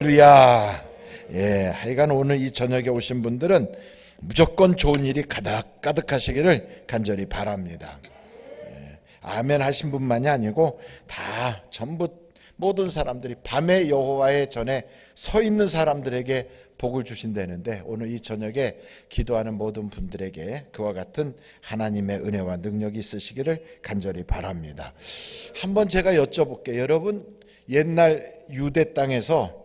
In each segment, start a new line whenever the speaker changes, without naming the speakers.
할렐루야. 하여간 오늘 이 저녁에 오신 분들은 무조건 좋은 일이 가득하시기를 간절히 바랍니다. 아멘 하신 분만이 아니고 다 전부 모든 사람들이 밤에 여호와의 전에 서 있는 사람들에게 복을 주신다는데, 오늘 이 저녁에 기도하는 모든 분들에게 그와 같은 하나님의 은혜와 능력이 있으시기를 간절히 바랍니다. 한번 제가 여쭤볼게요. 여러분, 옛날 유대 땅에서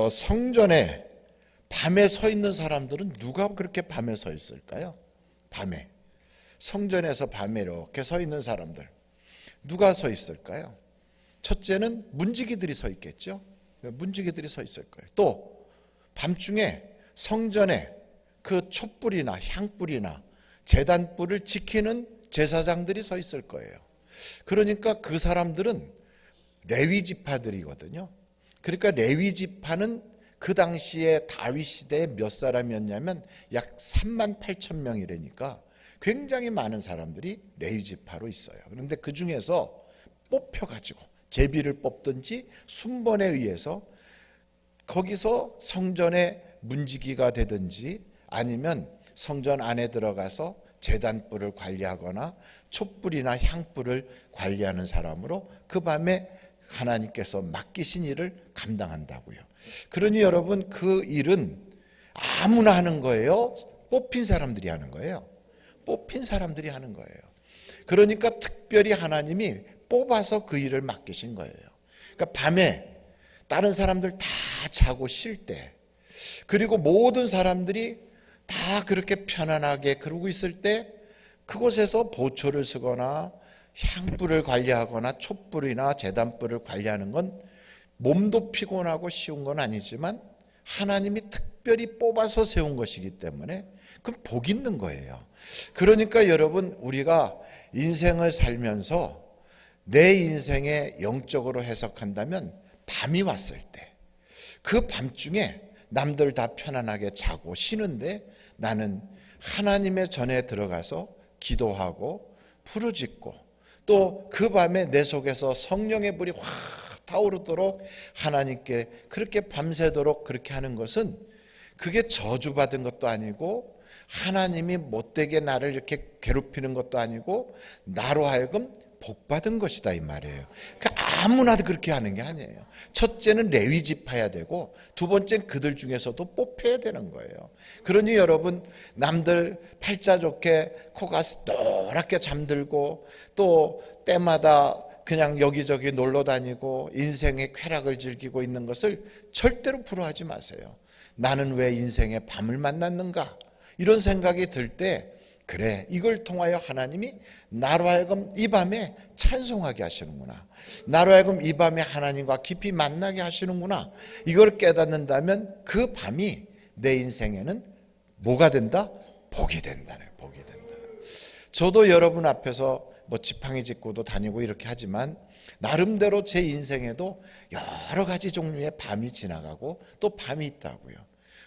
성전에 밤에 서 있는 사람들은 누가 그렇게 밤에 서 있을까요? 밤에 성전에서 밤에 이렇게 서 있는 사람들 누가 서 있을까요? 첫째는 문지기들이 서 있겠죠. 문지기들이 서 있을 거예요. 또 밤중에 성전에 그 촛불이나 향불이나 제단불을 지키는 제사장들이 서 있을 거예요. 그러니까 그 사람들은 레위 지파들이거든요. 그러니까 레위 지파는 그 당시에 다윗 시대에 몇 사람이었냐면 약 38,000명이라니까 굉장히 많은 사람들이 레위 지파로 있어요. 그런데 그 중에서 뽑혀가지고 제비를 뽑든지 순번에 의해서 거기서 성전의 문지기가 되든지 아니면 성전 안에 들어가서 제단불을 관리하거나 촛불이나 향불을 관리하는 사람으로 그 밤에 하나님께서 맡기신 일을 감당한다고요. 그러니 여러분, 그 일은 아무나 하는 거예요? 뽑힌 사람들이 하는 거예요? 뽑힌 사람들이 하는 거예요. 그러니까 특별히 하나님이 뽑아서 그 일을 맡기신 거예요. 그러니까 밤에 다른 사람들 다 자고 쉴 때, 그리고 모든 사람들이 다 그렇게 편안하게 그러고 있을 때 그곳에서 보초를 쓰거나 향불을 관리하거나 촛불이나 제단불을 관리하는 건 몸도 피곤하고 쉬운 건 아니지만 하나님이 특별히 뽑아서 세운 것이기 때문에 그건 복 있는 거예요. 그러니까 여러분, 우리가 인생을 살면서 내 인생에 영적으로 해석한다면 밤이 왔을 때, 그 밤중에 남들 다 편안하게 자고 쉬는데 나는 하나님의 전에 들어가서 기도하고 부르짖고 또 그 밤에 내 속에서 성령의 불이 확 타오르도록 하나님께 그렇게 밤새도록 그렇게 하는 것은, 그게 저주받은 것도 아니고 하나님이 못되게 나를 이렇게 괴롭히는 것도 아니고 나로 하여금 복받은 것이다 이 말이에요. 그러니까 아무나 그렇게 하는 게 아니에요. 첫째는 레위 지파야 되고 두 번째는 그들 중에서도 뽑혀야 되는 거예요. 그러니 여러분, 남들 팔자 좋게 코가 노랗게 잠들고 또 때마다 그냥 여기저기 놀러 다니고 인생의 쾌락을 즐기고 있는 것을 절대로 부러워하지 마세요. 나는 왜 인생의 밤을 만났는가? 이런 생각이 들 때, 그래, 이걸 통하여 하나님이 나로 하여금 이 밤에 찬송하게 하시는구나, 나로 하여금 이 밤에 하나님과 깊이 만나게 하시는구나, 이걸 깨닫는다면 그 밤이 내 인생에는 뭐가 된다? 복이 된다네. 복이 된다. 저도 여러분 앞에서 지팡이 짚고도 다니고 이렇게 하지만 나름대로 제 인생에도 여러 가지 종류의 밤이 지나가고 또 밤이 있다고요.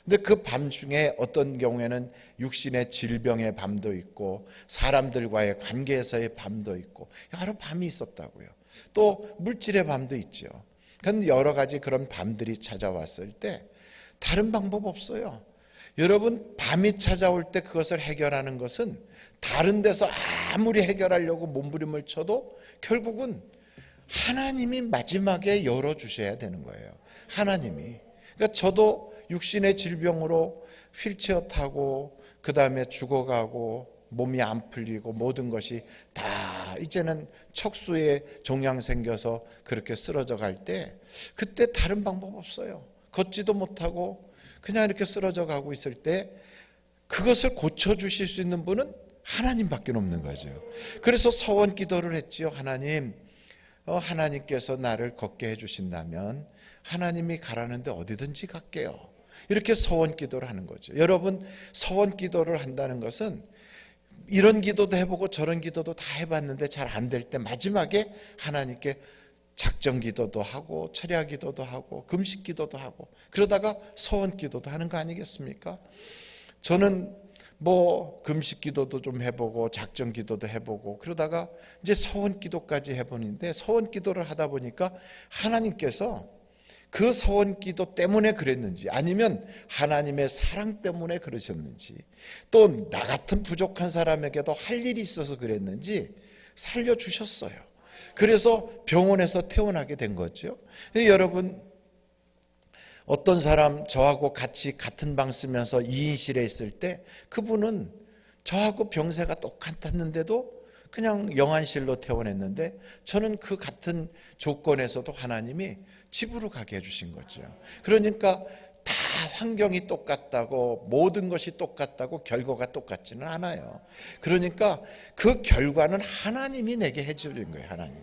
근데 그 밤 중에 어떤 경우에는 육신의 질병의 밤도 있고 사람들과의 관계에서의 밤도 있고 여러 밤이 있었다고요. 또 물질의 밤도 있죠. 그런 여러 가지 그런 밤들이 찾아왔을 때 다른 방법 없어요. 여러분, 밤이 찾아올 때 그것을 해결하는 것은 다른 데서 아무리 해결하려고 몸부림을 쳐도 결국은 하나님이 마지막에 열어주셔야 되는 거예요. 하나님이. 그러니까 저도 육신의 질병으로 휠체어 타고 그 다음에 죽어가고 몸이 안 풀리고 모든 것이 다 이제는 척수에 종양 생겨서 그렇게 쓰러져 갈 때, 그때 다른 방법 없어요. 걷지도 못하고 그냥 이렇게 쓰러져 가고 있을 때 그것을 고쳐주실 수 있는 분은 하나님밖에 없는 거죠. 그래서 서원 기도를 했지요. 하나님, 하나님께서 나를 걷게 해주신다면 하나님이 가라는데 어디든지 갈게요. 이렇게 서원 기도를 하는 거죠. 여러분, 서원 기도를 한다는 것은 이런 기도도 해보고 저런 기도도 다 해봤는데 잘 안 될 때 마지막에 하나님께 작정 기도도 하고 철야 기도도 하고 금식 기도도 하고 그러다가 서원 기도도 하는 거 아니겠습니까? 저는 금식 기도도 좀 해보고 작정 기도도 해보고 그러다가 이제 서원 기도까지 해보는데, 서원 기도를 하다 보니까 하나님께서 그 서원기도 때문에 그랬는지, 아니면 하나님의 사랑 때문에 그러셨는지, 또 나 같은 부족한 사람에게도 할 일이 있어서 그랬는지 살려주셨어요. 그래서 병원에서 퇴원하게 된 거죠. 여러분, 어떤 사람 저하고 같이 같은 방 쓰면서 2인실에 있을 때 그분은 저하고 병세가 똑같았는데도 그냥 영안실로 퇴원했는데, 저는 그 같은 조건에서도 하나님이 집으로 가게 해주신 거죠. 그러니까 다 환경이 똑같다고, 모든 것이 똑같다고 결과가 똑같지는 않아요. 그러니까 그 결과는 하나님이 내게 해주는 거예요. 하나님이.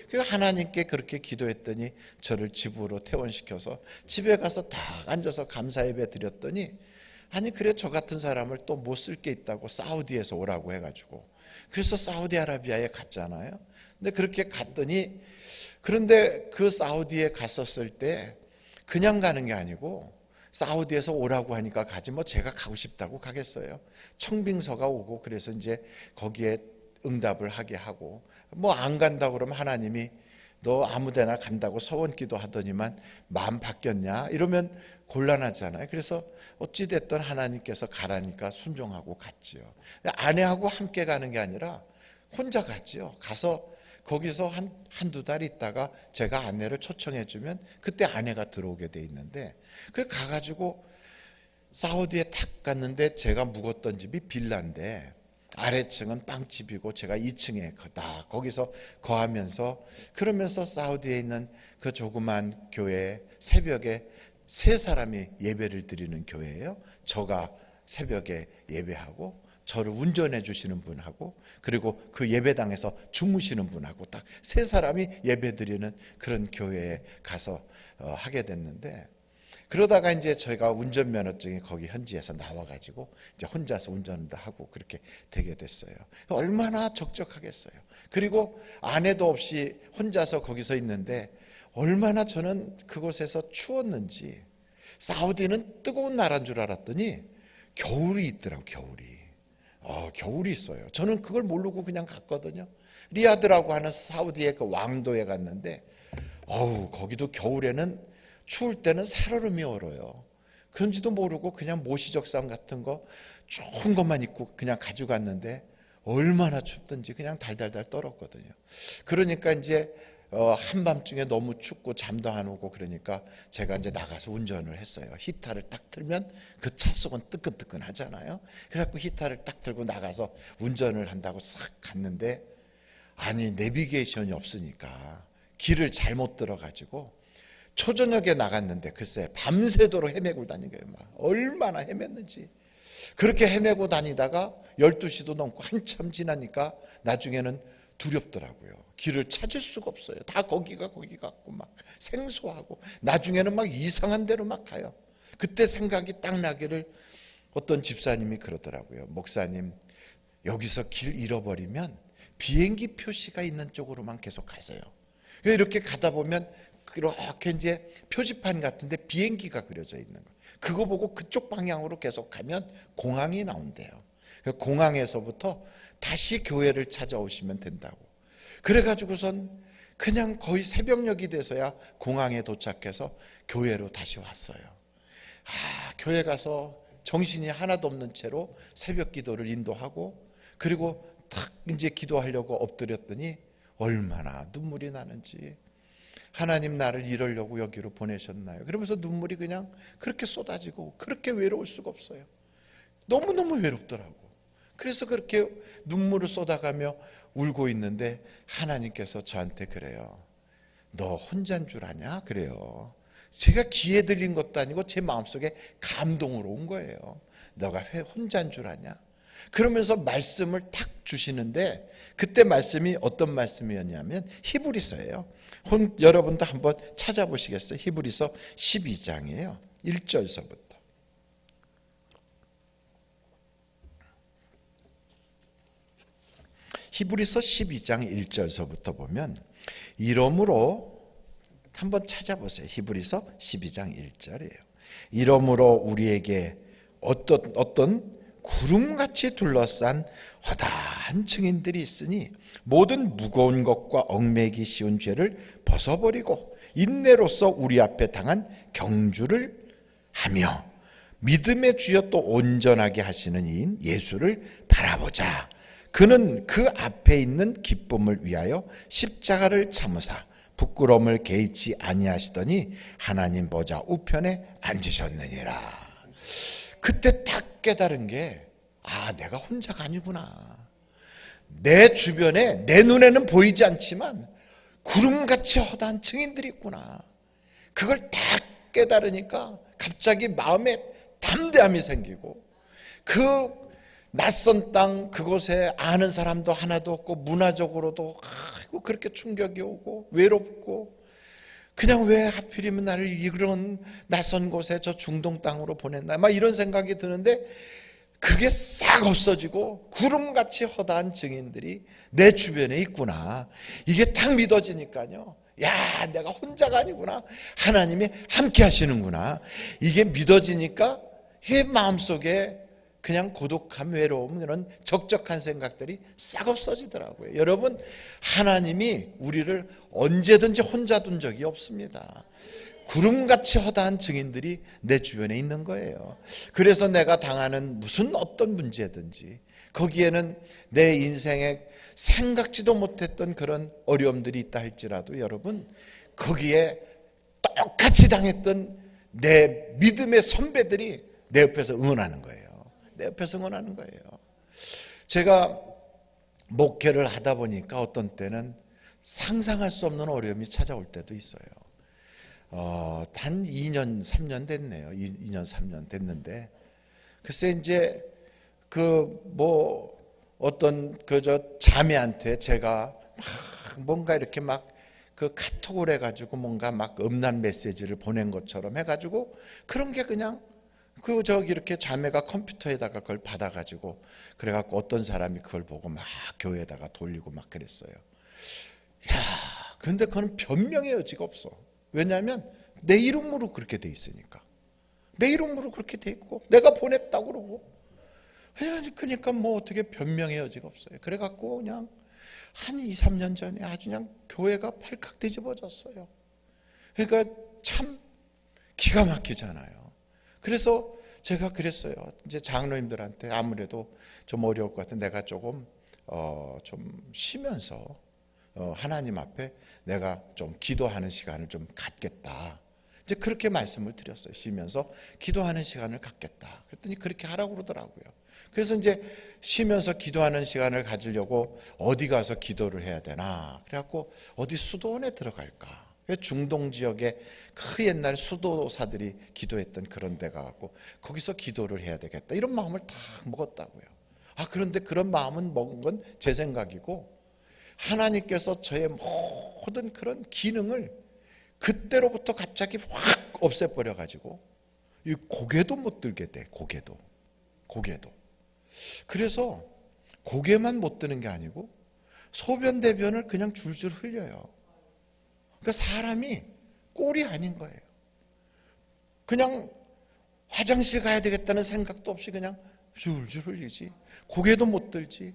그래서 하나님께 그렇게 기도했더니 저를 집으로 퇴원시켜서 집에 가서 딱 앉아서 감사 예배 드렸더니, 아니 그래 저 같은 사람을 또 못 쓸 게 있다고 사우디에서 오라고 해가지고, 그래서 사우디아라비아에 갔잖아요. 근데 그렇게 갔더니, 그런데 그 사우디에 갔었을 때 그냥 가는 게 아니고, 사우디에서 오라고 하니까 가지, 뭐 제가 가고 싶다고 가겠어요. 청빙서가 오고, 그래서 이제 거기에 응답을 하게 하고, 뭐 안 간다고 그러면 하나님이 너 아무데나 간다고 서원기도 하더니만 마음 바뀌었냐 이러면 곤란하잖아요. 그래서 어찌됐든 하나님께서 가라니까 순종하고 갔지요. 아내하고 함께 가는 게 아니라 혼자 갔지요. 가서 거기서 한두 달 있다가 제가 아내를 초청해 주면 그때 아내가 들어오게 돼 있는데, 그래 가가지고 사우디에 탁 갔는데, 제가 묵었던 집이 빌라인데 아래층은 빵집이고 제가 2층에 거기서 거하면서, 그러면서 사우디에 있는 그 조그만 교회, 새벽에 3사람이 예배를 드리는 교회예요. 저가 새벽에 예배하고, 저를 운전해 주시는 분하고, 그리고 그 예배당에서 주무시는 분하고, 딱 3사람이 예배 드리는 그런 교회에 가서 하게 됐는데, 그러다가 이제 저희가 운전면허증이 거기 현지에서 나와가지고 이제 혼자서 운전도 하고 그렇게 되게 됐어요. 얼마나 적적하겠어요. 그리고 아내도 없이 혼자서 거기서 있는데 얼마나 저는 그곳에서 추웠는지. 사우디는 뜨거운 나라인 줄 알았더니 겨울이 있더라고요. 겨울이 있어요. 저는 그걸 모르고 그냥 갔거든요. 리야드라고 하는 사우디의 그 왕도에 갔는데, 거기도 겨울에는 추울 때는 살얼음이 얼어요. 그런지도 모르고 그냥 모시적상 같은 거 좋은 것만 입고 그냥 가지고 갔는데 얼마나 춥든지 그냥 달달달 떨었거든요. 그러니까 이제 한밤중에 너무 춥고 잠도 안 오고, 그러니까 제가 이제 나가서 운전을 했어요. 히터를 딱 틀면 그 차 속은 뜨끈뜨끈 하잖아요. 그래갖고 히터를 딱 들고 나가서 운전을 한다고 싹 갔는데, 아니 내비게이션이 없으니까 길을 잘못 들어가지고 초저녁에 나갔는데 글쎄 밤새도록 헤매고 다닌 거예요. 막 얼마나 헤맸는지. 그렇게 헤매고 다니다가 12시도 넘고 한참 지나니까 나중에는 두렵더라고요. 길을 찾을 수가 없어요. 다 거기가 거기 같고 막 생소하고, 나중에는 막 이상한 데로 막 가요. 그때 생각이 딱 나기를 어떤 집사님이 그러더라고요. 목사님, 여기서 길 잃어버리면 비행기 표시가 있는 쪽으로만 계속 가세요. 이렇게 가다 보면 그렇게 이제 표지판 같은데 비행기가 그려져 있는 거예요. 그거 보고 그쪽 방향으로 계속 가면 공항이 나온대요. 공항에서부터 다시 교회를 찾아오시면 된다고. 그래가지고선 그냥 거의 새벽녘이 돼서야 공항에 도착해서 교회로 다시 왔어요. 교회 가서 정신이 하나도 없는 채로 새벽 기도를 인도하고, 그리고 탁 이제 기도하려고 엎드렸더니 얼마나 눈물이 나는지. 하나님 나를 이러려고 여기로 보내셨나요? 그러면서 눈물이 그냥 그렇게 쏟아지고, 그렇게 외로울 수가 없어요. 너무너무 외롭더라고. 그래서 그렇게 눈물을 쏟아가며 울고 있는데 하나님께서 저한테 그래요. 너 혼자인 줄 아냐? 그래요. 제가 귀에 들린 것도 아니고 제 마음속에 감동으로 온 거예요. 너가 왜 혼자인 줄 아냐? 그러면서 말씀을 탁 주시는데, 그때 말씀이 어떤 말씀이었냐면 히브리서예요. 여러분도 한번 찾아보시겠어요? 히브리서 12장이에요. 1절서부터. 히브리서 12장 1절서부터 보면, 이러므로 한번 찾아보세요. 히브리서 12장 1절이에요. 이러므로 우리에게 어떤 구름같이 둘러싼 허다한 증인들이 있으니 모든 무거운 것과 얽매기 쉬운 죄를 벗어버리고 인내로서 우리 앞에 당한 경주를 하며 믿음의 주여 또 온전하게 하시는 이인 예수를 바라보자. 그는 그 앞에 있는 기쁨을 위하여 십자가를 참으사 부끄러움을 개의치 아니하시더니 하나님 보좌 우편에 앉으셨느니라. 그때 딱 깨달은 게 내가 혼자가 아니구나. 내 주변에 내 눈에는 보이지 않지만 구름같이 허다한 증인들이 있구나. 그걸 딱 깨달으니까 갑자기 마음에 담대함이 생기고 그 낯선 땅 그곳에 아는 사람도 하나도 없고 문화적으로도 그렇게 충격이 오고 외롭고 그냥 왜 하필이면 나를 이런 낯선 곳에 저 중동 땅으로 보냈나 막 이런 생각이 드는데 그게 싹 없어지고 구름같이 허다한 증인들이 내 주변에 있구나. 이게 딱 믿어지니까요. 야, 내가 혼자가 아니구나. 하나님이 함께 하시는구나. 이게 믿어지니까 이게 마음속에 그냥 고독함, 외로움 이런 적적한 생각들이 싹 없어지더라고요. 여러분, 하나님이 우리를 언제든지 혼자 둔 적이 없습니다. 구름같이 허다한 증인들이 내 주변에 있는 거예요. 그래서 내가 당하는 무슨 어떤 문제든지 거기에는 내 인생에 생각지도 못했던 그런 어려움들이 있다 할지라도 여러분 거기에 똑같이 당했던 내 믿음의 선배들이 내 옆에서 응원하는 거예요. 내 옆에서 응원하는 거예요. 제가 목회를 하다 보니까 어떤 때는 상상할 수 없는 어려움이 찾아올 때도 있어요. 한 2년, 3년 됐네요. 2년, 3년 됐는데 글쎄 이제 어떤 자매한테 제가 뭔가 이렇게 카톡을 해가지고 뭔가 음란 메시지를 보낸 것처럼 해가지고 그런 게 그냥 이렇게 자매가 컴퓨터에다가 그걸 받아가지고 그래갖고 어떤 사람이 그걸 보고 막 교회에다가 돌리고 막 그랬어요. 그런데 그건 변명의 여지가 없어. 왜냐하면 내 이름으로 그렇게 돼 있으니까. 내 이름으로 그렇게 돼 있고 내가 보냈다고 그러고 그러니까 어떻게 변명의 여지가 없어요. 그래갖고 그냥 한 2, 3년 전에 아주 그냥 교회가 발칵 뒤집어졌어요. 그러니까 참 기가 막히잖아요. 그래서 제가 그랬어요. 이제 장로님들한테 아무래도 좀 어려울 것 같아. 내가 조금 좀 쉬면서 하나님 앞에 내가 좀 기도하는 시간을 좀 갖겠다. 이제 그렇게 말씀을 드렸어요. 쉬면서 기도하는 시간을 갖겠다. 그랬더니 그렇게 하라고 그러더라고요. 그래서 이제 쉬면서 기도하는 시간을 가지려고 어디 가서 기도를 해야 되나. 그래갖고 어디 수도원에 들어갈까. 중동 지역에 그 옛날 수도사들이 기도했던 그런 데 가갖고 거기서 기도를 해야 되겠다. 이런 마음을 다 먹었다고요. 그런데 그런 마음은 먹은 건 제 생각이고 하나님께서 저의 모든 그런 기능을 그때로부터 갑자기 확 없애버려가지고 고개도 못 들게 돼. 고개도. 그래서 고개만 못 드는 게 아니고 소변 대변을 그냥 줄줄 흘려요. 그러니까 사람이 꼴이 아닌 거예요. 그냥 화장실 가야 되겠다는 생각도 없이 그냥 줄줄 흘리지. 고개도 못 들지.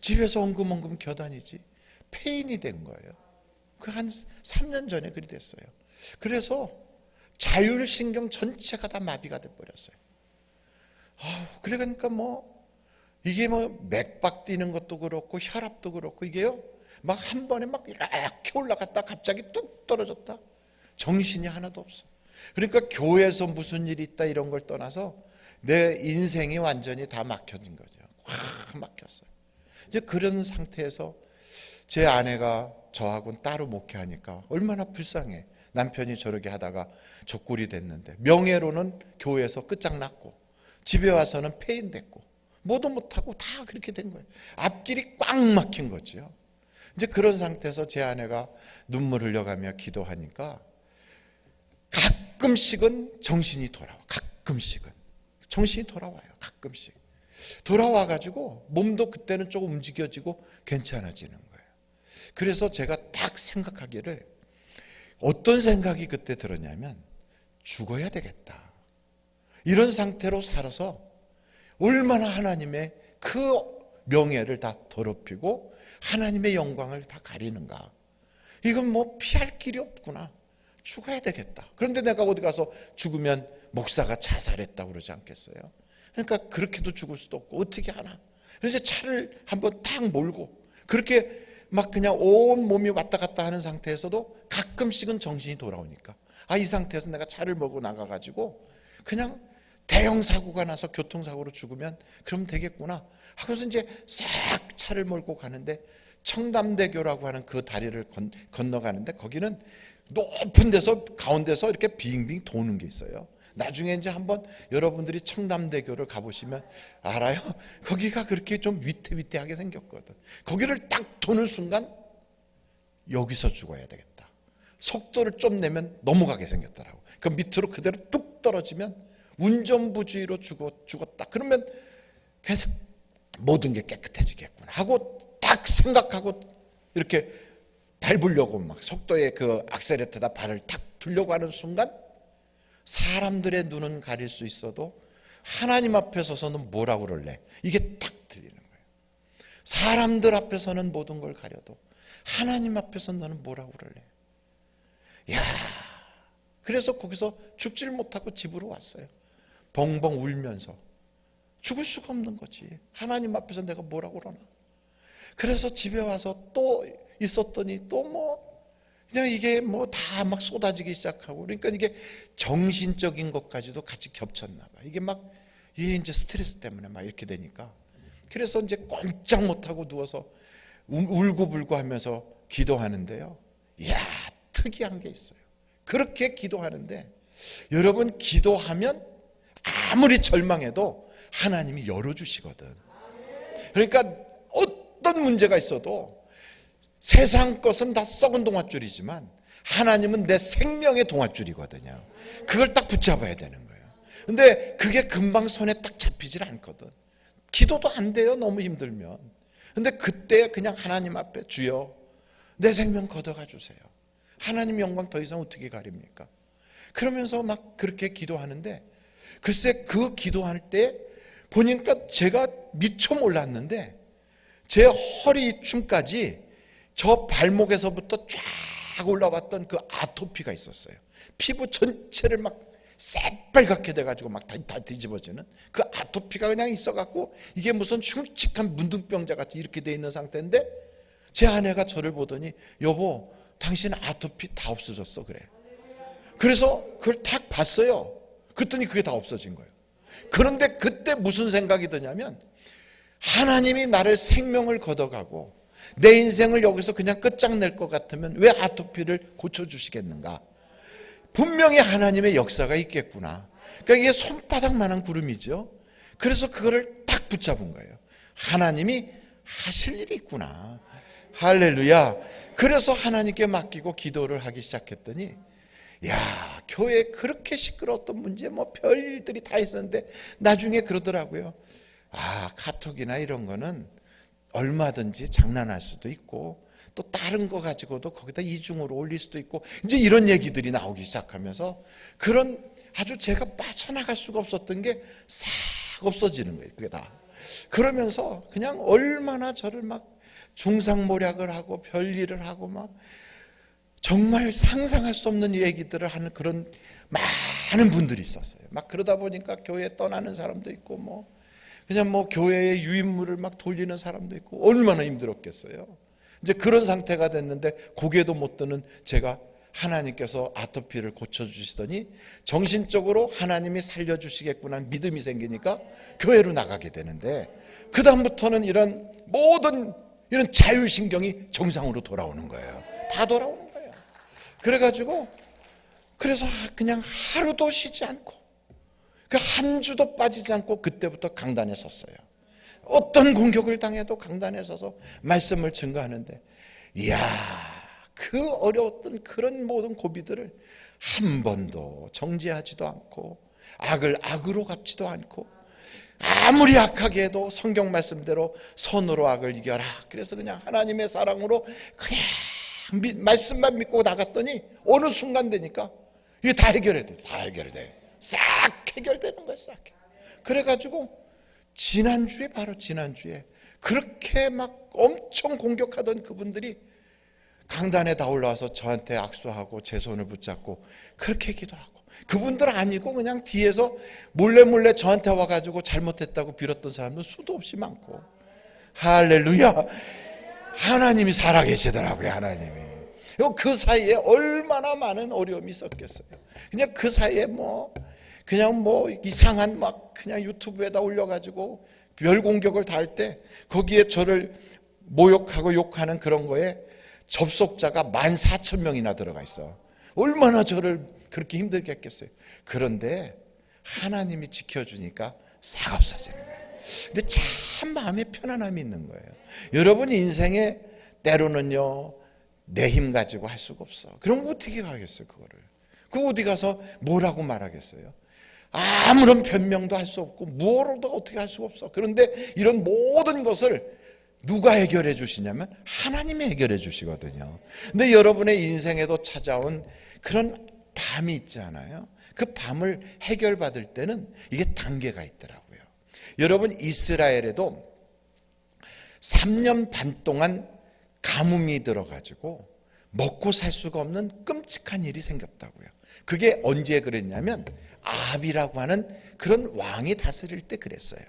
집에서 엉금엉금 겨다니지. 폐인이 된 거예요. 그 한 3년 전에 그리 됐어요. 그래서 자율신경 전체가 다 마비가 돼버렸어요. 그러니까 이게 맥박 뛰는 것도 그렇고 혈압도 그렇고 이게요. 한 번에 이렇게 올라갔다 갑자기 뚝 떨어졌다. 정신이 하나도 없어. 그러니까 교회에서 무슨 일이 있다 이런 걸 떠나서 내 인생이 완전히 다 막혀진 거죠. 확 막혔어요. 이제 그런 상태에서 제 아내가 저하고는 따로 목회하니까 얼마나 불쌍해. 남편이 저렇게 하다가 족골이 됐는데 명예로는 교회에서 끝장났고 집에 와서는 폐인됐고 뭐도 못하고 다 그렇게 된 거예요. 앞길이 꽉 막힌 거죠. 이제 그런 상태에서 제 아내가 눈물 흘려가며 기도하니까 가끔씩은 정신이 돌아와. 가끔씩은 정신이 돌아와요. 가끔씩 돌아와가지고 몸도 그때는 조금 움직여지고 괜찮아지는 거예요. 그래서 제가 딱 생각하기를 어떤 생각이 그때 들었냐면 죽어야 되겠다. 이런 상태로 살아서 얼마나 하나님의 그 명예를 다 더럽히고 하나님의 영광을 다 가리는가. 이건 피할 길이 없구나. 죽어야 되겠다. 그런데 내가 어디 가서 죽으면 목사가 자살했다고 그러지 않겠어요? 그러니까 그렇게도 죽을 수도 없고 어떻게 하나. 그래서 차를 한번 딱 몰고 그렇게 막 그냥 온 몸이 왔다 갔다 하는 상태에서도 가끔씩은 정신이 돌아오니까 이 상태에서 내가 차를 몰고 나가가지고 그냥 대형 사고가 나서 교통사고로 죽으면 그럼 되겠구나 하고서 이제 싹 차를 몰고 가는데 청담대교라고 하는 그 다리를 건너가는데 거기는 높은 데서 가운데서 이렇게 빙빙 도는 게 있어요. 나중에 이제 한번 여러분들이 청담대교를 가보시면 알아요. 거기가 그렇게 좀 위태위태하게 생겼거든. 거기를 딱 도는 순간 여기서 죽어야 되겠다. 속도를 좀 내면 넘어가게 생겼더라고. 그 밑으로 그대로 뚝 떨어지면 운전부주의로 죽었다. 그러면 그냥 모든 게 깨끗해지겠구나 하고 딱 생각하고 이렇게 밟으려고 막 속도에 그 악셀레터에다 발을 탁 두려고 하는 순간 사람들의 눈은 가릴 수 있어도 하나님 앞에 서서는 뭐라고 그럴래? 이게 탁 들리는 거예요. 사람들 앞에서는 모든 걸 가려도 하나님 앞에서 너는 뭐라고 그럴래? 야, 그래서 거기서 죽질 못하고 집으로 왔어요. 벙벙 울면서. 죽을 수가 없는 거지. 하나님 앞에서 내가 뭐라고 그러나. 그래서 집에 와서 또 있었더니 또 뭐 그냥 이게 뭐 다 막 쏟아지기 시작하고 그러니까 이게 정신적인 것까지도 같이 겹쳤나 봐. 이게 막 이게 이제 스트레스 때문에 막 이렇게 되니까 그래서 이제 꼼짝 못하고 누워서 울고불고 하면서 기도하는데요. 이야, 특이한 게 있어요. 그렇게 기도하는데 여러분 기도하면 아무리 절망해도 하나님이 열어주시거든. 그러니까 어떤 문제가 있어도 세상 것은 다 썩은 동아줄이지만 하나님은 내 생명의 동아줄이거든요. 그걸 딱 붙잡아야 되는 거예요. 근데 그게 금방 손에 딱 잡히질 않거든. 기도도 안 돼요. 너무 힘들면. 근데 그때 그냥 하나님 앞에 주여 내 생명 걷어가 주세요. 하나님 영광 더 이상 어떻게 가립니까? 그러면서 막 그렇게 기도하는데 글쎄 그 기도할 때 보니까 제가 미처 몰랐는데 제 허리춤까지 저 발목에서부터 쫙 올라왔던 그 아토피가 있었어요. 피부 전체를 막 새빨갛게 돼가지고 막 다 뒤집어지는 그 아토피가 그냥 있어갖고 이게 무슨 흉측한 문둥병자 같이 이렇게 돼 있는 상태인데 제 아내가 저를 보더니 여보 당신 아토피 다 없어졌어 그래. 그래서 그걸 딱 봤어요. 그랬더니 그게 다 없어진 거예요. 그런데 그때 무슨 생각이 드냐면 하나님이 나를 생명을 걷어가고 내 인생을 여기서 그냥 끝장낼 것 같으면 왜 아토피를 고쳐주시겠는가? 분명히 하나님의 역사가 있겠구나. 그러니까 이게 손바닥만한 구름이죠. 그래서 그거를 딱 붙잡은 거예요. 하나님이 하실 일이 있구나. 할렐루야. 그래서 하나님께 맡기고 기도를 하기 시작했더니 야, 교회에 그렇게 시끄러웠던 문제 뭐 별일들이 다 있었는데 나중에 그러더라고요. 카톡이나 이런 거는 얼마든지 장난할 수도 있고 또 다른 거 가지고도 거기다 이중으로 올릴 수도 있고 이제 이런 얘기들이 나오기 시작하면서 그런 아주 제가 빠져나갈 수가 없었던 게 싹 없어지는 거예요. 그게 다. 그러면서 그냥 얼마나 저를 막 중상모략을 하고 별일을 하고 막 정말 상상할 수 없는 얘기들을 하는 그런 많은 분들이 있었어요. 막 그러다 보니까 교회 떠나는 사람도 있고 뭐 그냥 뭐 교회의 유인물을 막 돌리는 사람도 있고 얼마나 힘들었겠어요. 이제 그런 상태가 됐는데 고개도 못 드는 제가 하나님께서 아토피를 고쳐주시더니 정신적으로 하나님이 살려주시겠구나 믿음이 생기니까 교회로 나가게 되는데 그 다음부터는 이런 모든 이런 자율신경이 정상으로 돌아오는 거예요. 다 돌아오는 거예요. 그래가지고 그래서 그냥 하루도 쉬지 않고 그 한 주도 빠지지 않고 그때부터 강단에 섰어요. 어떤 공격을 당해도 강단에 서서 말씀을 증거하는데 이야 그 어려웠던 그런 모든 고비들을 한 번도 정죄하지도 않고 악을 악으로 갚지도 않고 아무리 악하게 해도 성경 말씀대로 선으로 악을 이겨라. 그래서 그냥 하나님의 사랑으로 그냥 말씀만 믿고 나갔더니 어느 순간 되니까 이게 다 해결해. 다 해결돼. 싹 해결되는 거예요. 싹. 그래가지고 바로 지난주에 그렇게 막 엄청 공격하던 그분들이 강단에 다 올라와서 저한테 악수하고 제 손을 붙잡고 그렇게 기도하고, 그분들 아니고 그냥 뒤에서 몰래 저한테 와가지고 잘못했다고 빌었던 사람도 수도 없이 많고. 할렐루야. 하나님이 살아계시더라고요. 하나님이. 그 사이에 얼마나 많은 어려움이 있었겠어요. 그냥 그 사이에 그냥 이상한 그냥 유튜브에다 올려가지고 별 공격을 다 할 때 거기에 저를 모욕하고 욕하는 그런 거에 접속자가 14,000명이나 들어가 있어. 얼마나 저를 그렇게 힘들게 했겠어요. 그런데 하나님이 지켜주니까 싹 없어지는 거예요. 근데 참 마음에 편안함이 있는 거예요. 여러분 인생에 때로는요, 내 힘 가지고 할 수가 없어. 그럼 어떻게 가겠어요, 그거를? 그 어디 가서 뭐라고 말하겠어요? 아무런 변명도 할 수 없고 무엇으로도 어떻게 할 수가 없어. 그런데 이런 모든 것을 누가 해결해 주시냐면 하나님이 해결해 주시거든요. 근데 여러분의 인생에도 찾아온 그런 밤이 있잖아요. 그 밤을 해결받을 때는 이게 단계가 있더라고요. 여러분, 이스라엘에도 3년 반 동안 가뭄이 들어가지고 먹고 살 수가 없는 끔찍한 일이 생겼다고요. 그게 언제 그랬냐면 아합이라고 하는 그런 왕이 다스릴 때 그랬어요.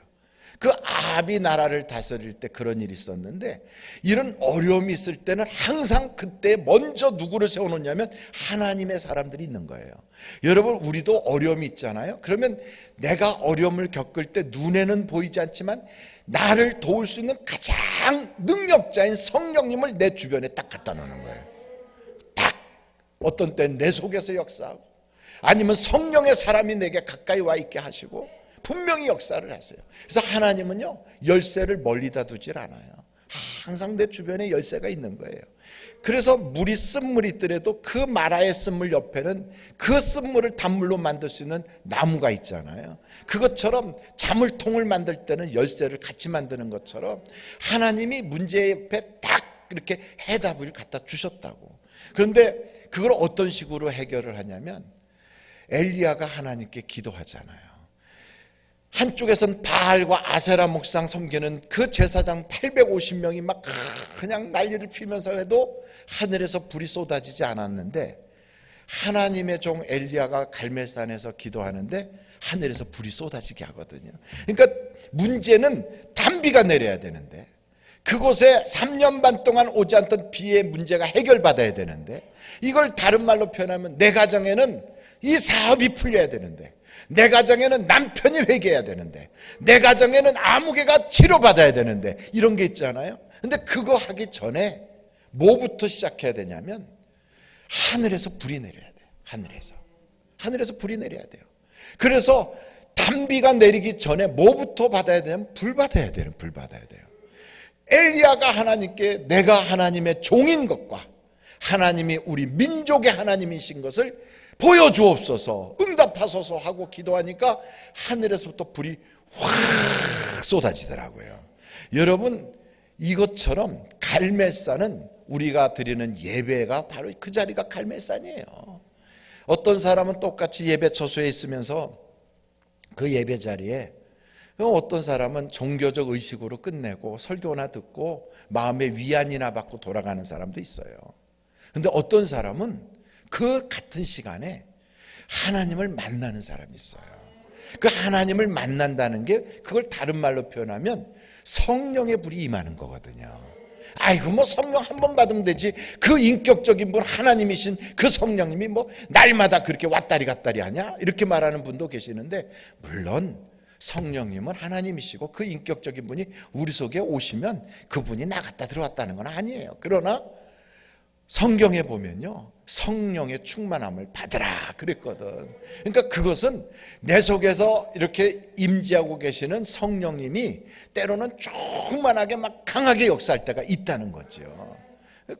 그 아합이 나라를 다스릴 때 그런 일이 있었는데, 이런 어려움이 있을 때는 항상 그때 먼저 누구를 세워놓냐면 하나님의 사람들이 있는 거예요. 여러분, 우리도 어려움이 있잖아요. 그러면 내가 어려움을 겪을 때 눈에는 보이지 않지만 나를 도울 수 있는 가장 능력자인 성령님을 내 주변에 딱 갖다 놓는 거예요. 딱. 어떤 때는 내 속에서 역사하고, 아니면 성령의 사람이 내게 가까이 와 있게 하시고 분명히 역사를 하세요. 그래서 하나님은요, 열쇠를 멀리다 두질 않아요. 항상 내 주변에 열쇠가 있는 거예요. 그래서 물이 쓴물이 있더라도 그 마라의 쓴물 옆에는 그 쓴물을 단물로 만들 수 있는 나무가 있잖아요. 그것처럼 자물통을 만들 때는 열쇠를 같이 만드는 것처럼 하나님이 문제 옆에 딱 이렇게 해답을 갖다 주셨다고. 그런데 그걸 어떤 식으로 해결을 하냐면, 엘리야가 하나님께 기도하잖아요. 한쪽에선 바알과 아세라 목상 섬기는 그 제사장 850명이 막 그냥 난리를 피면서 해도 하늘에서 불이 쏟아지지 않았는데, 하나님의 종 엘리야가 갈멜산에서 기도하는데 하늘에서 불이 쏟아지게 하거든요. 그러니까 문제는 단비가 내려야 되는데, 그곳에 3년 반 동안 오지 않던 비의 문제가 해결받아야 되는데, 이걸 다른 말로 표현하면 내 가정에는 이 사업이 풀려야 되는데, 내 가정에는 남편이 회개해야 되는데, 내 가정에는 아무개가 치료받아야 되는데, 이런 게 있잖아요. 근데 그거 하기 전에 뭐부터 시작해야 되냐면 하늘에서 불이 내려야 돼요. 하늘에서 불이 내려야 돼요. 그래서 단비가 내리기 전에 뭐부터 받아야 되냐면 불 받아야 돼요. 불 받아야 돼요. 엘리야가 하나님께 내가 하나님의 종인 것과 하나님이 우리 민족의 하나님이신 것을 보여주옵소서, 응답하소서 하고 기도하니까 하늘에서부터 불이 확 쏟아지더라고요. 여러분, 이것처럼 갈멜산은 우리가 드리는 예배가 바로 그 자리가 갈멜산이에요. 어떤 사람은 똑같이 예배 처소에 있으면서 그 예배 자리에, 어떤 사람은 종교적 의식으로 끝내고 설교나 듣고 마음의 위안이나 받고 돌아가는 사람도 있어요. 그런데 어떤 사람은 그 같은 시간에 하나님을 만나는 사람이 있어요. 그 하나님을 만난다는 게, 그걸 다른 말로 표현하면 성령의 불이 임하는 거거든요. 아이고 뭐 성령 한 번 받으면 되지, 그 인격적인 분 하나님이신 그 성령님이 뭐 날마다 그렇게 왔다리 갔다리 하냐, 이렇게 말하는 분도 계시는데, 물론 성령님은 하나님이시고 그 인격적인 분이 우리 속에 오시면 그분이 나갔다 들어왔다는 건 아니에요. 그러나 성경에 보면요, 성령의 충만함을 받으라 그랬거든. 그러니까 그것은 내 속에서 이렇게 임재하고 계시는 성령님이 때로는 충만하게 막 강하게 역사할 때가 있다는 거죠.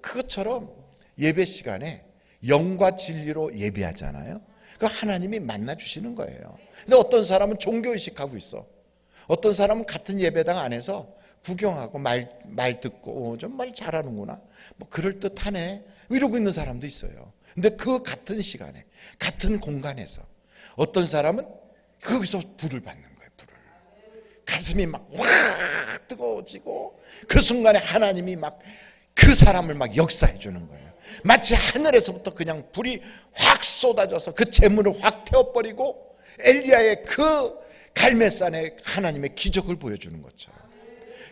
그것처럼 예배 시간에 영과 진리로 예배하잖아요. 그 하나님이 만나 주시는 거예요. 근데 어떤 사람은 종교의식하고 있어. 어떤 사람은 같은 예배당 안에서 구경하고 말 듣고 좀 말 잘하는구나, 뭐 그럴듯하네, 이러고 있는 사람도 있어요. 근데 그 같은 시간에 같은 공간에서 어떤 사람은 거기서 불을 받는 거예요. 불을. 가슴이 막 확 뜨거워지고 그 순간에 하나님이 막 그 사람을 막 역사해 주는 거예요. 마치 하늘에서부터 그냥 불이 확 쏟아져서 그 재물을 확 태워버리고 엘리야의 그 갈멜산에 하나님의 기적을 보여주는 것처럼.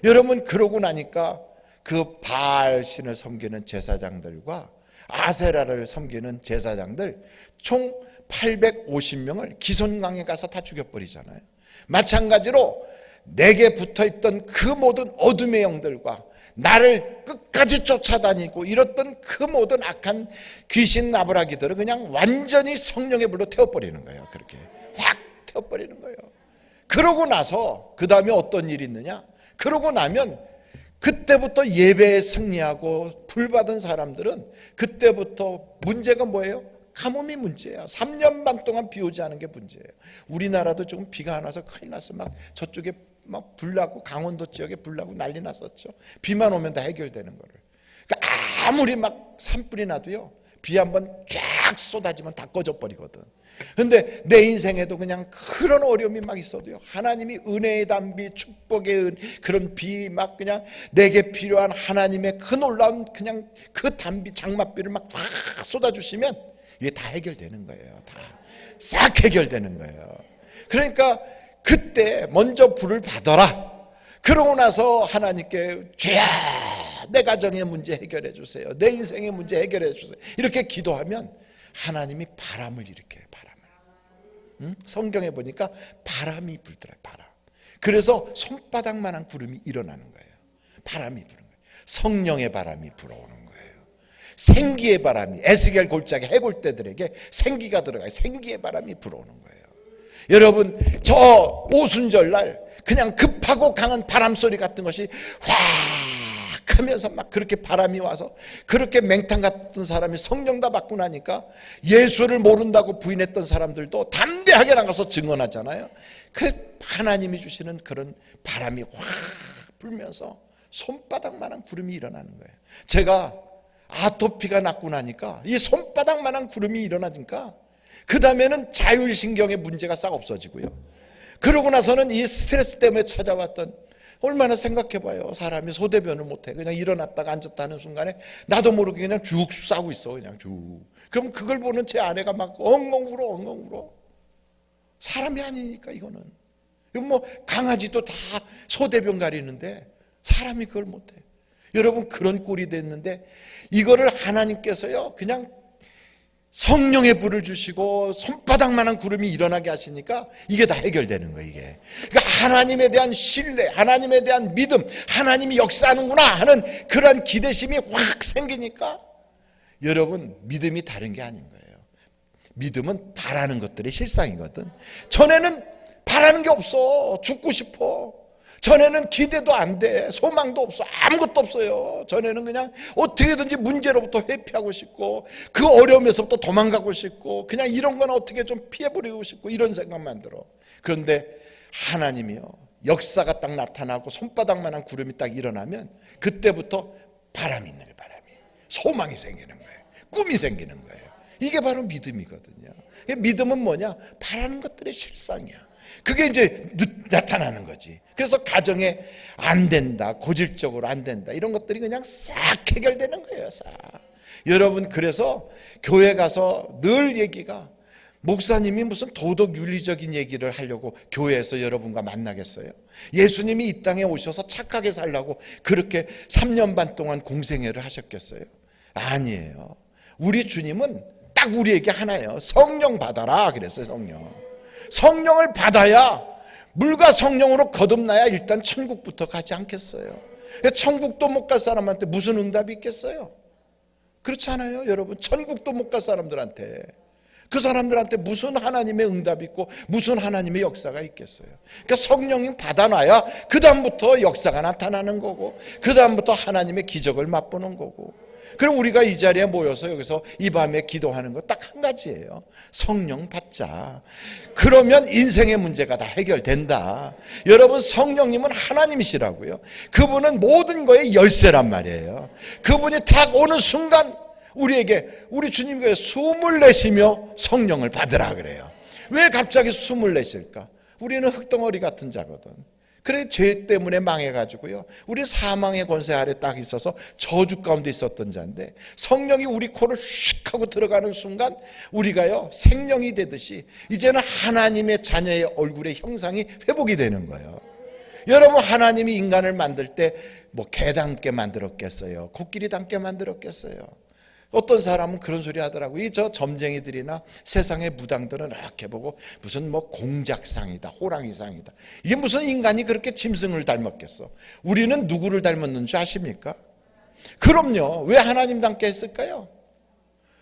여러분, 그러고 나니까 그 바알 신을 섬기는 제사장들과 아세라를 섬기는 제사장들 총 850명을 기손강에 가서 다 죽여버리잖아요. 마찬가지로 내게 붙어있던 그 모든 어둠의 영들과 나를 끝까지 쫓아다니고 이랬던 그 모든 악한 귀신 나부라기들을 그냥 완전히 성령의 불로 태워버리는 거예요. 그렇게 확 태워버리는 거예요. 그러고 나서 그 다음에 어떤 일이 있느냐, 그러고 나면 그때부터 예배에 승리하고 불받은 사람들은 그때부터 문제가 뭐예요? 가뭄이 문제야. 3년 반 동안 비 오지 않은 게 문제예요. 우리나라도 조금 비가 안 와서 큰일 났어. 막 저쪽에 막 불나고 강원도 지역에 불나고 난리 났었죠. 비만 오면 다 해결되는 거를. 그러니까 아무리 막 산불이 나도요, 비 한번 쫙 쏟아지면 다 꺼져 버리거든. 근데 내 인생에도 그냥 그런 어려움이 막 있어도요, 하나님이 은혜의 담비, 축복의 그런 비 막 그냥 내게 필요한 하나님의 그 놀라운 그냥 그 담비, 장맛비를 막 확 쏟아주시면 이게 다 해결되는 거예요. 다 싹 해결되는 거예요. 그러니까 그때 먼저 불을 받아라. 그러고 나서 하나님께 주야, 내 가정의 문제 해결해 주세요. 내 인생의 문제 해결해 주세요. 이렇게 기도하면 하나님이 바람을 일으켜요. 바람을. 성경에 보니까 바람이 불더라고요. 바람. 그래서 손바닥만한 구름이 일어나는 거예요. 바람이 부는 거예요. 성령의 바람이 불어오는 거예요. 생기의 바람이, 에스겔 골짜기 해골대들에게 생기가 들어가요. 생기의 바람이 불어오는 거예요. 여러분, 저 오순절날 그냥 급하고 강한 바람 소리 같은 것이 확 하면서 막 그렇게 바람이 와서 그렇게 맹탕 같은 사람이 성령 다 받고 나니까 예수를 모른다고 부인했던 사람들도 담대하게 나가서 증언하잖아요. 그 하나님이 주시는 그런 바람이 확 불면서 손바닥만한 구름이 일어나는 거예요. 제가 아토피가 났고 나니까 이 손바닥만한 구름이 일어나니까 그 다음에는 자율신경의 문제가 싹 없어지고요. 그러고 나서는 이 스트레스 때문에 찾아왔던, 얼마나 생각해봐요. 사람이 소대변을 못해. 그냥 일어났다가 앉았다 하는 순간에 나도 모르게 그냥 쭉 싸고 있어. 그냥 쭉. 그럼 그걸 보는 제 아내가 막 엉엉 울어. 사람이 아니니까 이거는. 이건 뭐 강아지도 다 소대변 가리는데 사람이 그걸 못해. 여러분, 그런 꼴이 됐는데 이거를 하나님께서요 그냥 성령의 불을 주시고 손바닥만한 구름이 일어나게 하시니까 이게 다 해결되는 거예요. 이게 그러니까 하나님에 대한 신뢰, 하나님에 대한 믿음, 하나님이 역사하는구나 하는 그런 기대심이 확 생기니까 여러분, 믿음이 다른 게 아닌 거예요. 믿음은 바라는 것들의 실상이거든. 전에는 바라는 게 없어. 죽고 싶어. 전에는 기대도 안 돼. 소망도 없어. 아무것도 없어요. 전에는 그냥 어떻게든지 문제로부터 회피하고 싶고 그 어려움에서부터 도망가고 싶고 그냥 이런 건 어떻게 좀 피해버리고 싶고 이런 생각만 들어. 그런데 하나님이요, 역사가 딱 나타나고 손바닥만한 구름이 딱 일어나면 그때부터 바람이 있는 거예요. 바람이. 소망이 생기는 거예요. 꿈이 생기는 거예요. 이게 바로 믿음이거든요. 믿음은 뭐냐? 바라는 것들의 실상이야. 그게 이제 나타나는 거지. 그래서 가정에 안 된다, 고질적으로 안 된다, 이런 것들이 그냥 싹 해결되는 거예요. 싹. 여러분, 그래서 교회 가서 늘 얘기가, 목사님이 무슨 도덕 윤리적인 얘기를 하려고 교회에서 여러분과 만나겠어요? 예수님이 이 땅에 오셔서 착하게 살라고 그렇게 3년 반 동안 공생애를 하셨겠어요? 아니에요. 우리 주님은 딱 우리에게 하나예요. 성령 받아라 그랬어요. 성령을 받아야, 물과 성령으로 거듭나야 일단 천국부터 가지 않겠어요? 천국도 못 갈 사람한테 무슨 응답이 있겠어요? 그렇지 않아요, 여러분? 천국도 못 갈 사람들한테, 그 사람들한테 무슨 하나님의 응답이 있고 무슨 하나님의 역사가 있겠어요? 그러니까 성령님 받아놔야 그 다음부터 역사가 나타나는 거고 그 다음부터 하나님의 기적을 맛보는 거고. 그럼 우리가 이 자리에 모여서 여기서 이 밤에 기도하는 거 딱 한 가지예요. 성령 받자. 그러면 인생의 문제가 다 해결된다. 여러분, 성령님은 하나님이시라고요. 그분은 모든 거에 열쇠란 말이에요. 그분이 딱 오는 순간 우리에게, 우리 주님께 숨을 내쉬며 성령을 받으라 그래요. 왜 갑자기 숨을 내쉴까? 우리는 흙덩어리 같은 자거든. 그래 죄 때문에 망해가지고요, 우리 사망의 권세 아래 딱 있어서 저주 가운데 있었던 자인데 성령이 우리 코를 슉 하고 들어가는 순간 우리가요 생명이 되듯이 이제는 하나님의 자녀의 얼굴의 형상이 회복이 되는 거예요. 여러분, 하나님이 인간을 만들 때 뭐 개 닮게 만들었겠어요? 코끼리 닮게 만들었겠어요? 어떤 사람은 그런 소리 하더라고요. 이 저 점쟁이들이나 세상의 무당들은 이렇게 보고 무슨 뭐 공작상이다, 호랑이상이다. 이게 무슨 인간이 그렇게 짐승을 닮았겠어? 우리는 누구를 닮았는지 아십니까? 그럼요. 왜 하나님 닮게 했을까요?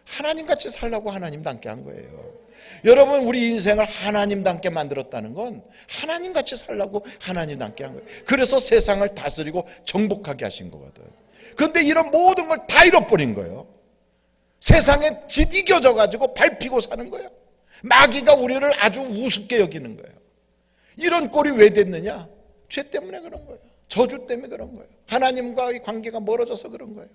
하나님같이 살라고 하나님 닮게 한 거예요. 여러분, 우리 인생을 하나님 닮게 만들었다는 건 하나님같이 살라고 하나님 닮게 한 거예요. 그래서 세상을 다스리고 정복하게 하신 거거든. 그런데 이런 모든 걸 다 잃어버린 거예요. 세상에 짓이겨져 가지고 밟히고 사는 거예요. 마귀가 우리를 아주 우습게 여기는 거예요. 이런 꼴이 왜 됐느냐? 죄 때문에 그런 거예요. 저주 때문에 그런 거예요. 하나님과의 관계가 멀어져서 그런 거예요.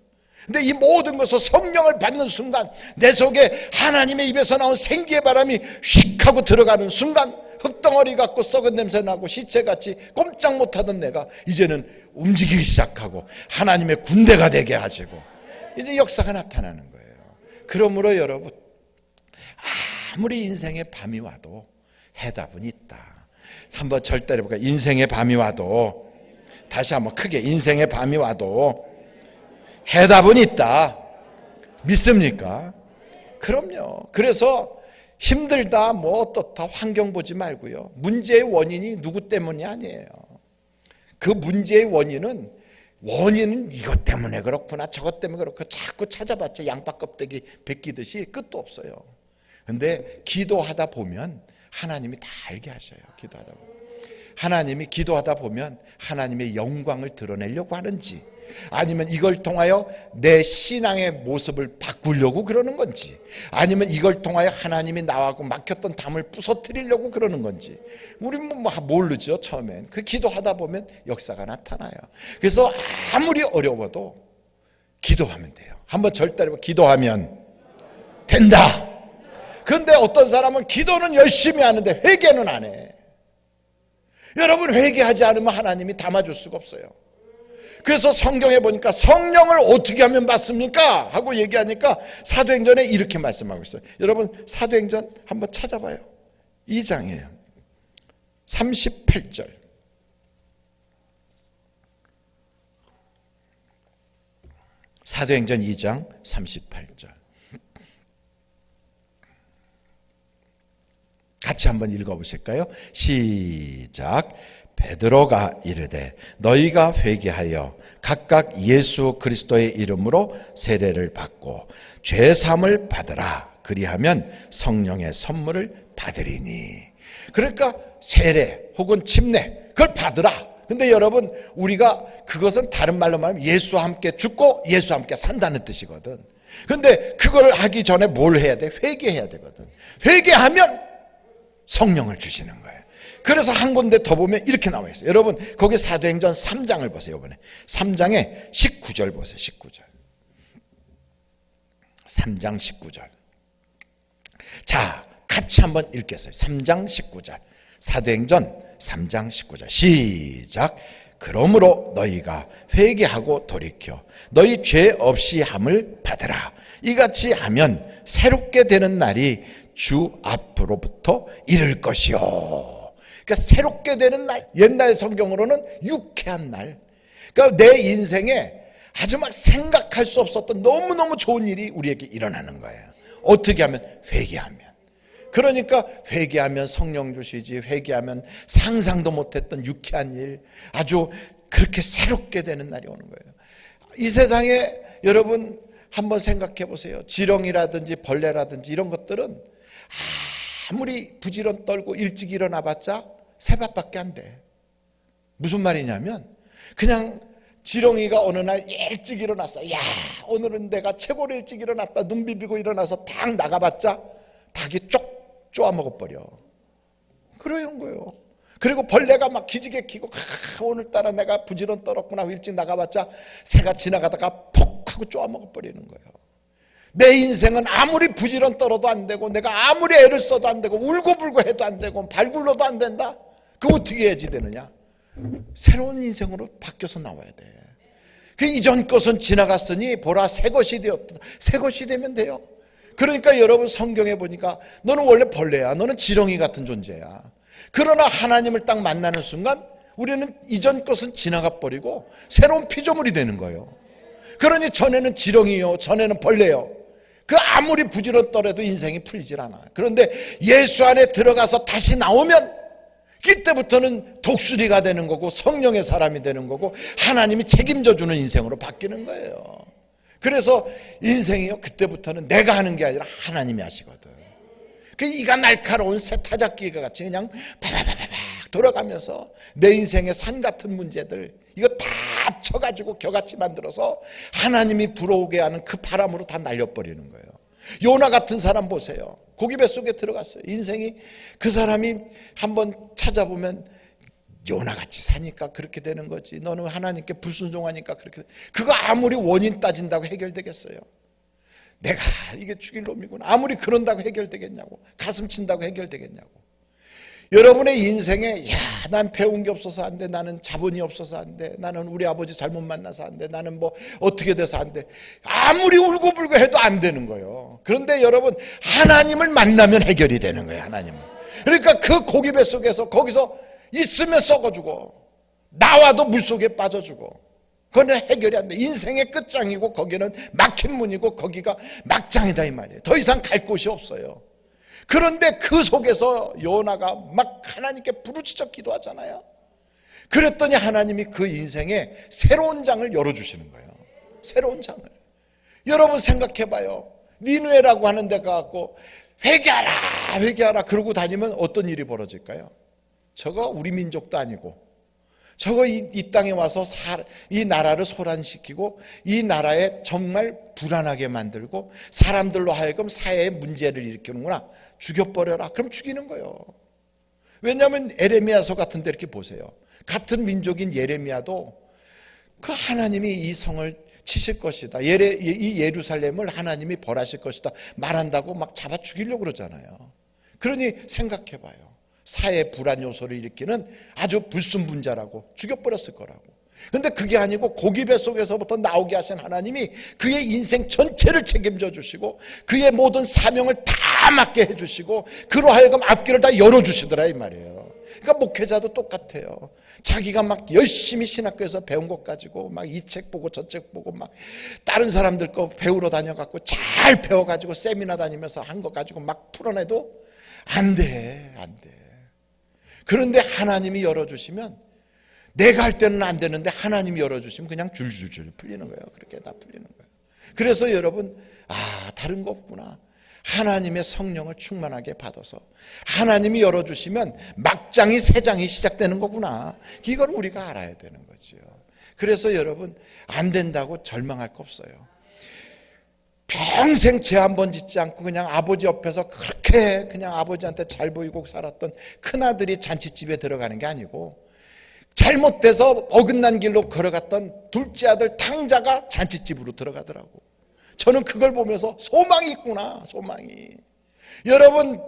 근데 이 모든 것을 성령을 받는 순간 내 속에 하나님의 입에서 나온 생기의 바람이 휙 하고 들어가는 순간 흙덩어리 같고 썩은 냄새 나고 시체같이 꼼짝 못하던 내가 이제는 움직이기 시작하고 하나님의 군대가 되게 하시고 이제 역사가 나타나는 거예요. 그러므로 여러분, 아무리 인생의 밤이 와도 해답은 있다. 한번 절대로 볼까요? 인생의 밤이 와도, 다시 한번 크게, 인생의 밤이 와도 해답은 있다. 믿습니까? 그럼요. 그래서 힘들다, 뭐 어떻다, 환경 보지 말고요, 문제의 원인이 누구 때문이 아니에요. 그 문제의 원인은 이것 때문에 그렇구나, 저것 때문에 그렇구나 자꾸 찾아봤자 양파 껍데기 벗기듯이 끝도 없어요. 근데 기도하다 보면 하나님이 다 알게 하셔요. 기도하다 보면 하나님이, 기도하다 보면 하나님의 영광을 드러내려고 하는지, 아니면 이걸 통하여 내 신앙의 모습을 바꾸려고 그러는 건지, 아니면 이걸 통하여 하나님이 나하고 막혔던 담을 부서뜨리려고 그러는 건지 우리는 뭐 모르죠. 처음엔 그 기도하다 보면 역사가 나타나요. 그래서 아무리 어려워도 기도하면 돼요. 한번 절대로 기도하면 된다. 그런데 어떤 사람은 기도는 열심히 하는데 회개는 안 해. 여러분, 회개하지 않으면 하나님이 담아줄 수가 없어요. 그래서 성경에 보니까 성령을 어떻게 하면 받습니까? 하고 얘기하니까 사도행전에 이렇게 말씀하고 있어요. 여러분, 사도행전 한번 찾아봐요. 2장이에요. 38절. 사도행전 2장 38절. 같이 한번 읽어보실까요? 시작. 베드로가 이르되 너희가 회개하여 각각 예수 그리스도의 이름으로 세례를 받고 죄 사함을 받으라. 그리하면 성령의 선물을 받으리니. 그러니까 세례 혹은 침례, 그걸 받으라. 근데 여러분, 우리가 그것은 다른 말로 말하면 예수와 함께 죽고 예수와 함께 산다는 뜻이거든. 근데 그걸 하기 전에 뭘 해야 돼? 회개해야 되거든. 회개하면 성령을 주시는 거예요. 그래서 한 군데 더 보면 이렇게 나와 있어요. 여러분, 거기 사도행전 3장을 보세요. 이번에 3장에 19절 보세요. 19절. 3장 19절. 자, 같이 한번 읽겠어요. 3장 19절. 사도행전 3장 19절. 시작. 그러므로 너희가 회개하고 돌이켜 너희 죄 없이 함을 받으라. 이같이 하면 새롭게 되는 날이 주 앞으로부터 이를 것이요. 그러니까 새롭게 되는 날, 옛날 성경으로는 유쾌한 날. 그러니까 내 인생에 아주 막 생각할 수 없었던 너무너무 좋은 일이 우리에게 일어나는 거예요. 어떻게 하면? 회개하면. 그러니까 회개하면 성령 주시지, 회개하면 상상도 못했던 유쾌한 일, 아주 그렇게 새롭게 되는 날이 오는 거예요. 이 세상에 여러분 한번 생각해 보세요. 지렁이라든지 벌레라든지 이런 것들은 아무리 부지런 떨고 일찍 일어나봤자 새밥밖에 안 돼. 무슨 말이냐면, 그냥 지렁이가 어느 날 일찍 일어났어. 야, 오늘은 내가 최고로 일찍 일어났다. 눈 비비고 일어나서 딱 나가봤자 닭이 쪽 쪼아 먹어버려. 그런 거예요. 그리고 벌레가 막 기지개 키고 오늘따라 내가 부지런 떨었구나 하고 일찍 나가봤자 새가 지나가다가 폭 하고 쪼아 먹어버리는 거예요. 내 인생은 아무리 부지런 떨어도 안 되고 내가 아무리 애를 써도 안 되고 울고불고 해도 안 되고 발굴러도 안 된다. 그거 어떻게 해야지 되느냐? 새로운 인생으로 바뀌어서 나와야 돼. 그 이전 것은 지나갔으니 보라 새 것이 되었다. 새 것이 되면 돼요. 그러니까 여러분 성경에 보니까 너는 원래 벌레야. 너는 지렁이 같은 존재야. 그러나 하나님을 딱 만나는 순간 우리는 이전 것은 지나가 버리고 새로운 피조물이 되는 거예요. 그러니 전에는 지렁이요, 전에는 벌레요. 그 아무리 부지런더라도 인생이 풀리질 않아. 그런데 예수 안에 들어가서 다시 나오면 이때부터는 독수리가 되는 거고 성령의 사람이 되는 거고 하나님이 책임져 주는 인생으로 바뀌는 거예요. 그래서 인생이요, 그때부터는 내가 하는 게 아니라 하나님이 하시거든. 그 이가 날카로운 새 타작기가 같이 그냥 바바바바박 돌아가면서 내 인생의 산 같은 문제들 이거 다 쳐가지고 겨같이 만들어서 하나님이 불어오게 하는 그 바람으로 다 날려버리는 거예요. 요나 같은 사람 보세요. 고기 뱃속에 들어갔어요. 인생이 그 사람이 한번 찾아보면 요나같이 사니까 그렇게 되는 거지. 너는 하나님께 불순종하니까 그렇게. 그거 아무리 원인 따진다고 해결되겠어요? 내가 이게 죽일 놈이구나. 아무리 그런다고 해결되겠냐고. 가슴 친다고 해결되겠냐고. 여러분의 인생에 난 배운 게 없어서 안 돼. 나는 자본이 없어서 안 돼. 나는 우리 아버지 잘못 만나서 안 돼. 나는 뭐 어떻게 돼서 안 돼. 아무리 울고불고 해도 안 되는 거예요. 그런데 여러분 하나님을 만나면 해결이 되는 거예요. 하나님을. 그러니까 그 고기 뱃속에서 거기서 있으면 썩어주고 나와도 물속에 빠져주고 그건 해결이 안 돼. 인생의 끝장이고 거기는 막힌 문이고 거기가 막장이다 이 말이에요. 더 이상 갈 곳이 없어요. 그런데 그 속에서 요나가 막 하나님께 부르짖어 기도하잖아요. 그랬더니 하나님이 그 인생에 새로운 장을 열어주시는 거예요. 새로운 장을. 여러분 생각해봐요. 니느웨라고 하는 데 가갖고 회개하라 회개하라 그러고 다니면 어떤 일이 벌어질까요? 저거 우리 민족도 아니고 저거 이 땅에 와서 이 나라를 소란시키고 이 나라에 정말 불안하게 만들고 사람들로 하여금 사회에 문제를 일으키는구나. 죽여버려라. 그럼 죽이는 거예요. 왜냐하면 에레미야서 같은 데 이렇게 보세요. 같은 민족인 예레미야도 그 하나님이 이 성을 치실 것이다. 이 예루살렘을 하나님이 벌하실 것이다. 말한다고 막 잡아 죽이려고 그러잖아요. 그러니 생각해봐요. 사회 불안 요소를 일으키는 아주 불순분자라고 죽여버렸을 거라고. 근데 그게 아니고 고기 뱃속에서부터 나오게 하신 하나님이 그의 인생 전체를 책임져 주시고 그의 모든 사명을 다 맡게 해주시고 그로 하여금 앞길을 다 열어주시더라 이 말이에요. 그러니까 목회자도 똑같아요. 자기가 막 열심히 신학교에서 배운 것 가지고 막 이 책 보고 저 책 보고 막 다른 사람들 거 배우러 다녀갖고 잘 배워가지고 세미나 다니면서 한 거 가지고 막 풀어내도 안 돼, 안 돼. 그런데 하나님이 열어주시면 내가 할 때는 안 되는데 하나님이 열어주시면 그냥 줄줄줄 풀리는 거예요. 그렇게 다 풀리는 거예요. 그래서 여러분 다른 거 없구나. 하나님의 성령을 충만하게 받아서 하나님이 열어주시면 막장이 새 장이 시작되는 거구나. 이걸 우리가 알아야 되는 거죠. 그래서 여러분 안 된다고 절망할 거 없어요. 평생 죄 한 번 짓지 않고 그냥 아버지 옆에서 그렇게 그냥 아버지한테 잘 보이고 살았던 큰아들이 잔치집에 들어가는 게 아니고 잘못돼서 어긋난 길로 걸어갔던 둘째 아들 탕자가 잔치집으로 들어가더라고. 저는 그걸 보면서 소망이 있구나. 소망이. 여러분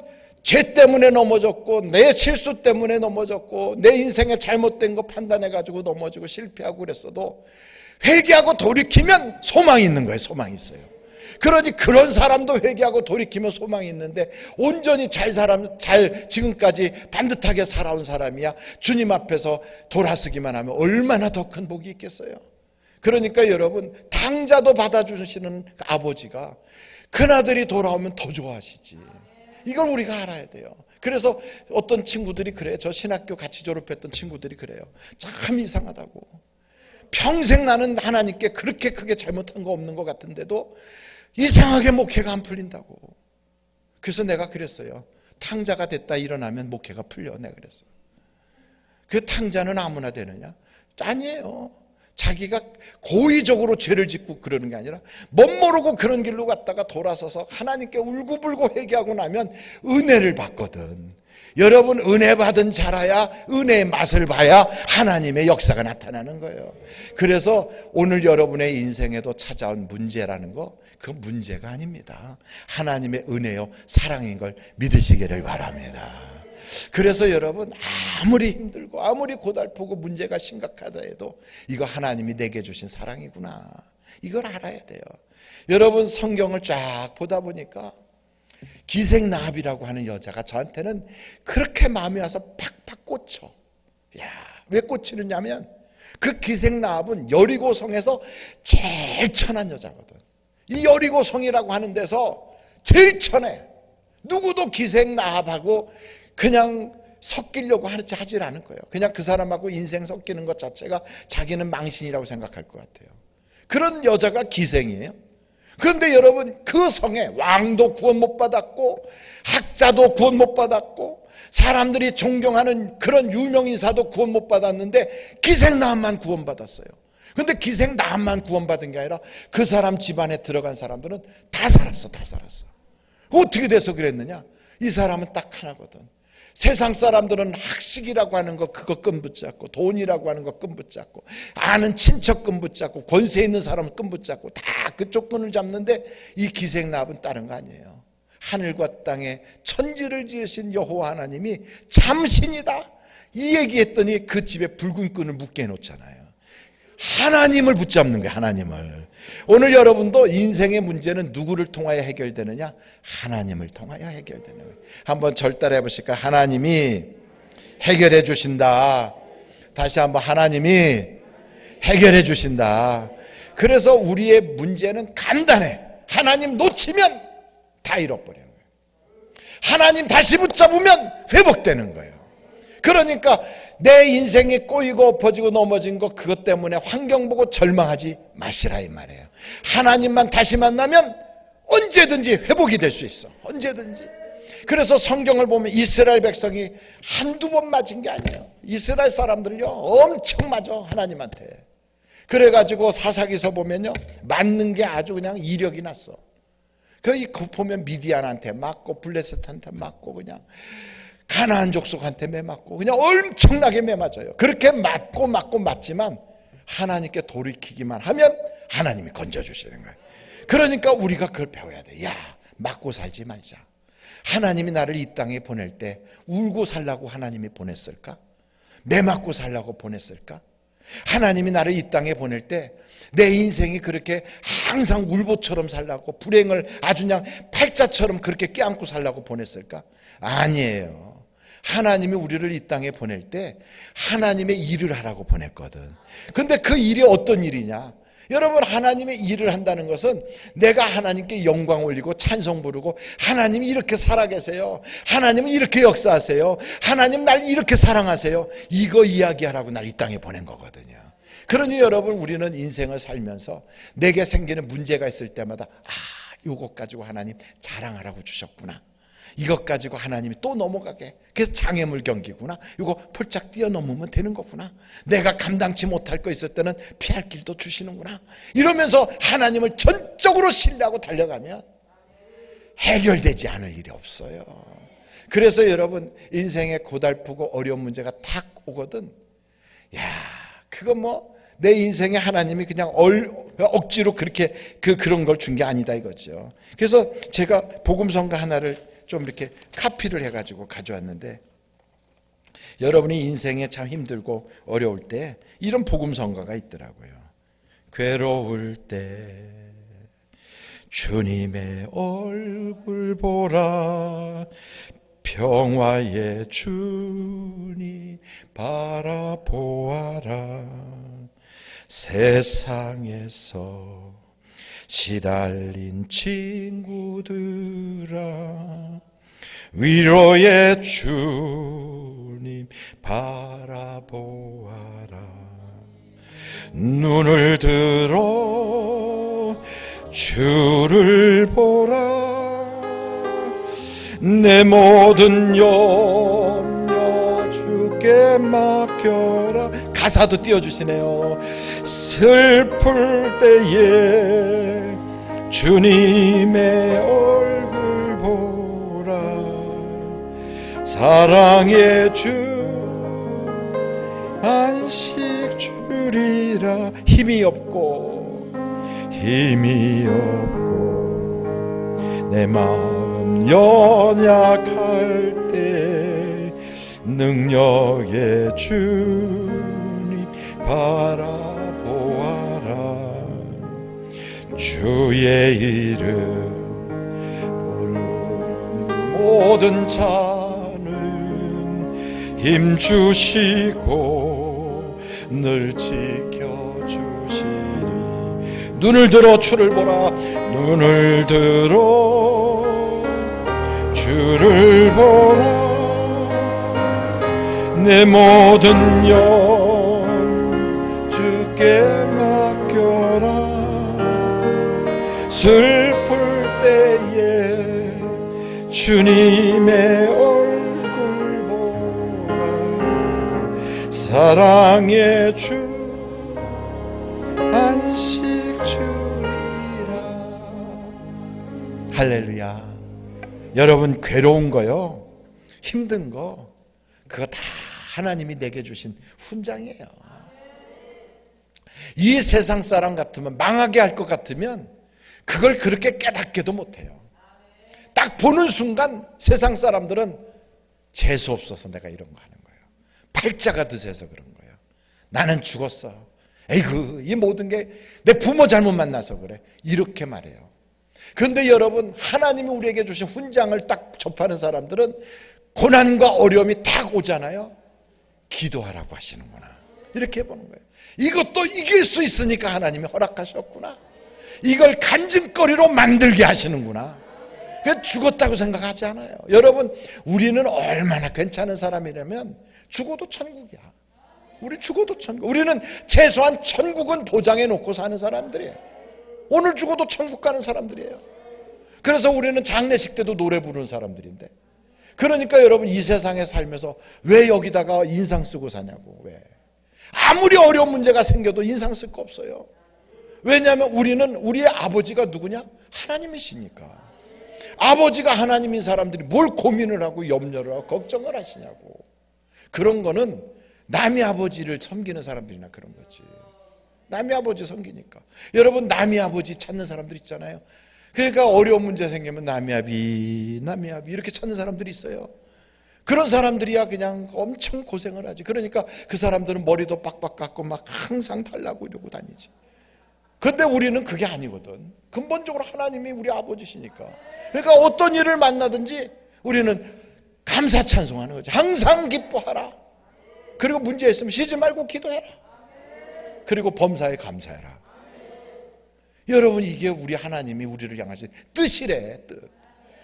죄 때문에 넘어졌고 내 실수 때문에 넘어졌고 내 인생에 잘못된 거 판단해가지고 넘어지고 실패하고 그랬어도 회개하고 돌이키면 소망이 있는 거예요. 소망이 있어요. 그러니 그런 사람도 회개하고 돌이키면 소망이 있는데 온전히 잘 지금까지 반듯하게 살아온 사람이야 주님 앞에서 돌아서기만 하면 얼마나 더 큰 복이 있겠어요. 그러니까 여러분 탕자도 받아주시는 그 아버지가 큰아들이 돌아오면 더 좋아하시지. 이걸 우리가 알아야 돼요. 그래서 어떤 친구들이 그래요. 저 신학교 같이 졸업했던 친구들이 그래요. 참 이상하다고. 평생 나는 하나님께 그렇게 크게 잘못한 거 없는 것 같은데도 이상하게 목회가 안 풀린다고. 그래서 내가 그랬어요. 탕자가 됐다 일어나면 목회가 풀려. 내가 그랬어요. 그 탕자는 아무나 되느냐? 아니에요. 자기가 고의적으로 죄를 짓고 그러는 게 아니라 못 모르고 그런 길로 갔다가 돌아서서 하나님께 울고불고 회개하고 나면 은혜를 받거든. 여러분 은혜 받은 자라야 은혜의 맛을 봐야 하나님의 역사가 나타나는 거예요. 그래서 오늘 여러분의 인생에도 찾아온 문제라는 거 그 문제가 아닙니다. 하나님의 은혜요 사랑인 걸 믿으시기를 바랍니다. 그래서 여러분, 아무리 힘들고 아무리 고달프고 문제가 심각하다 해도 이거 하나님이 내게 주신 사랑이구나, 이걸 알아야 돼요. 여러분, 성경을 쫙 보다 보니까 기생나합이라고 하는 여자가 저한테는 그렇게 마음이 와서 팍팍 꽂혀. 야, 왜 꽂히느냐면 그 기생나합은 여리고성에서 제일 천한 여자거든. 이 여리고성이라고 하는 데서 제일 천해. 누구도 기생나합하고 그냥 섞이려고 하지 않을 거예요. 그냥 그 사람하고 인생 섞이는 것 자체가 자기는 망신이라고 생각할 것 같아요. 그런 여자가 기생이에요. 그런데 여러분, 그 성에 왕도 구원 못 받았고 학자도 구원 못 받았고 사람들이 존경하는 그런 유명 인사도 구원 못 받았는데 기생나합만 구원 받았어요. 그런데 기생나합만 구원 받은 게 아니라 그 사람 집안에 들어간 사람들은 다 살았어. 다 살았어. 어떻게 돼서 그랬느냐? 이 사람은 딱 하나거든. 세상 사람들은 학식이라고 하는 거 그거 끈 붙잡고, 돈이라고 하는 거 끈 붙잡고, 아는 친척 끈 붙잡고, 권세 있는 사람은 끈 붙잡고, 다 그쪽 끈을 잡는데 이 기생나합은 다른 거 아니에요. 하늘과 땅에 천지를 지으신 여호와 하나님이 참신이다, 이 얘기했더니 그 집에 붉은 끈을 묶게 해놓잖아요. 하나님을 붙잡는 거예요. 하나님을. 오늘 여러분도 인생의 문제는 누구를 통하여 해결되느냐? 하나님을 통하여 해결되는 거예요. 한번 절 따라 해보실까요? 하나님이 해결해 주신다. 다시 한번, 하나님이 해결해 주신다. 그래서 우리의 문제는 간단해. 하나님 놓치면 다 잃어버리는 거예요. 하나님 다시 붙잡으면 회복되는 거예요. 그러니까 내 인생이 꼬이고 엎어지고 넘어진 거, 그것 때문에 환경 보고 절망하지 마시라, 이 말이에요. 하나님만 다시 만나면 언제든지 회복이 될 수 있어. 언제든지. 그래서 성경을 보면 이스라엘 백성이 한두 번 맞은 게 아니에요. 이스라엘 사람들요 엄청 맞아, 하나님한테. 그래가지고 사사기서 보면요, 맞는 게 아주 그냥 이력이 났어. 그 보면 미디안한테 맞고 블레셋한테 맞고 그냥 가나안 족속한테 매맞고 그냥 엄청나게 매맞아요. 그렇게 맞고 맞지만 하나님께 돌이키기만 하면 하나님이 건져주시는 거예요. 그러니까 우리가 그걸 배워야 돼. 야, 맞고 살지 말자. 하나님이 나를 이 땅에 보낼 때 울고 살라고 하나님이 보냈을까? 매맞고 살라고 보냈을까? 하나님이 나를 이 땅에 보낼 때 내 인생이 그렇게 항상 울보처럼 살라고, 불행을 아주 그냥 팔자처럼 그렇게 껴안고 살라고 보냈을까? 아니에요. 하나님이 우리를 이 땅에 보낼 때 하나님의 일을 하라고 보냈거든. 근데 그 일이 어떤 일이냐? 여러분, 하나님의 일을 한다는 것은 내가 하나님께 영광 올리고 찬송 부르고, 하나님이 이렇게 살아계세요, 하나님은 이렇게 역사하세요, 하나님 날 이렇게 사랑하세요, 이거 이야기하라고 날 이 땅에 보낸 거거든요. 그러니 여러분, 우리는 인생을 살면서 내게 생기는 문제가 있을 때마다 이것 가지고 하나님 자랑하라고 주셨구나, 이것 가지고 하나님이 또 넘어가게, 그래서 장애물 경기구나, 이거 폴짝 뛰어넘으면 되는 거구나, 내가 감당치 못할 거 있을 때는 피할 길도 주시는구나, 이러면서 하나님을 전적으로 신뢰하고 달려가면 해결되지 않을 일이 없어요. 그래서 여러분, 인생에 고달프고 어려운 문제가 탁 오거든, 야, 그거 내 인생에 하나님이 그냥 억지로 그렇게 그런 걸 준 게 아니다 이거죠. 그래서 제가 복음성가 하나를 좀 이렇게 카피를 해가지고 가져왔는데, 여러분이 인생에 참 힘들고 어려울 때 이런 복음성가가 있더라고요. 괴로울 때 주님의 얼굴 보라, 평화의 주님 바라보아라, 세상에서 시달린 친구들아, 위로의 주님 바라보아라, 눈을 들어 주를 보라, 내 모든 염려 주께 맡겨라. 가사도 띄워주시네요. 슬플 때에 주님의 얼굴 보라, 사랑의 주 안식 주리라. 힘이 없고 내 마음 연약할 때 능력의 주님 바라보아라. 주의 이름 부르는 모든 자는 힘주시고 늘 지켜주시리. 눈을 들어 주를 보라. 눈을 들어 주를 보라. 내 모든 영 주께 맡겨라. 슬플 때에 주님의 얼굴 보라. 사랑의 주 안식 주리라. 할렐루야. 여러분, 괴로운 거요, 힘든 거, 그거 다 하나님이 내게 주신 훈장이에요. 이 세상 사람 같으면, 망하게 할 것 같으면 그걸 그렇게 깨닫게도 못해요. 딱 보는 순간 세상 사람들은 재수없어서 내가 이런 거 하는 거예요. 팔자가 드세서 그런 거예요. 나는 죽었어. 에이구, 이 모든 게 내 부모 잘못 만나서 그래. 이렇게 말해요. 그런데 여러분, 하나님이 우리에게 주신 훈장을 딱 접하는 사람들은 고난과 어려움이 딱 오잖아요. 기도하라고 하시는구나. 이렇게 보는 거예요. 이것도 이길 수 있으니까 하나님이 허락하셨구나. 이걸 간증거리로 만들게 하시는구나. 그래서 죽었다고 생각하지 않아요. 여러분, 우리는 얼마나 괜찮은 사람이라면 죽어도 천국이야. 우리 죽어도 천국. 우리는 최소한 천국은 보장해 놓고 사는 사람들이에요. 오늘 죽어도 천국 가는 사람들이에요. 그래서 우리는 장례식 때도 노래 부르는 사람들인데, 그러니까 여러분, 이 세상에 살면서 왜 여기다가 인상 쓰고 사냐고. 왜? 아무리 어려운 문제가 생겨도 인상 쓸 거 없어요. 왜냐하면 우리는, 우리의 아버지가 누구냐? 하나님이시니까. 아버지가 하나님인 사람들이 뭘 고민을 하고 염려를 하고 걱정을 하시냐고. 그런 거는 남의 아버지를 섬기는 사람들이나 그런 거지. 남의 아버지 섬기니까. 여러분, 남의 아버지 찾는 사람들 있잖아요. 그러니까 어려운 문제 생기면 남의 아비 이렇게 찾는 사람들이 있어요. 그런 사람들이야 그냥 엄청 고생을 하지. 그러니까 그 사람들은 머리도 빡빡 깎고 막 항상 달라고 이러고 다니지. 그런데 우리는 그게 아니거든. 근본적으로 하나님이 우리 아버지시니까. 그러니까 어떤 일을 만나든지 우리는 감사 찬송하는 거지. 항상 기뻐하라. 그리고 문제 있으면 쉬지 말고 기도해라. 그리고 범사에 감사해라. 여러분, 이게 우리 하나님이 우리를 향하신 뜻이래, 뜻.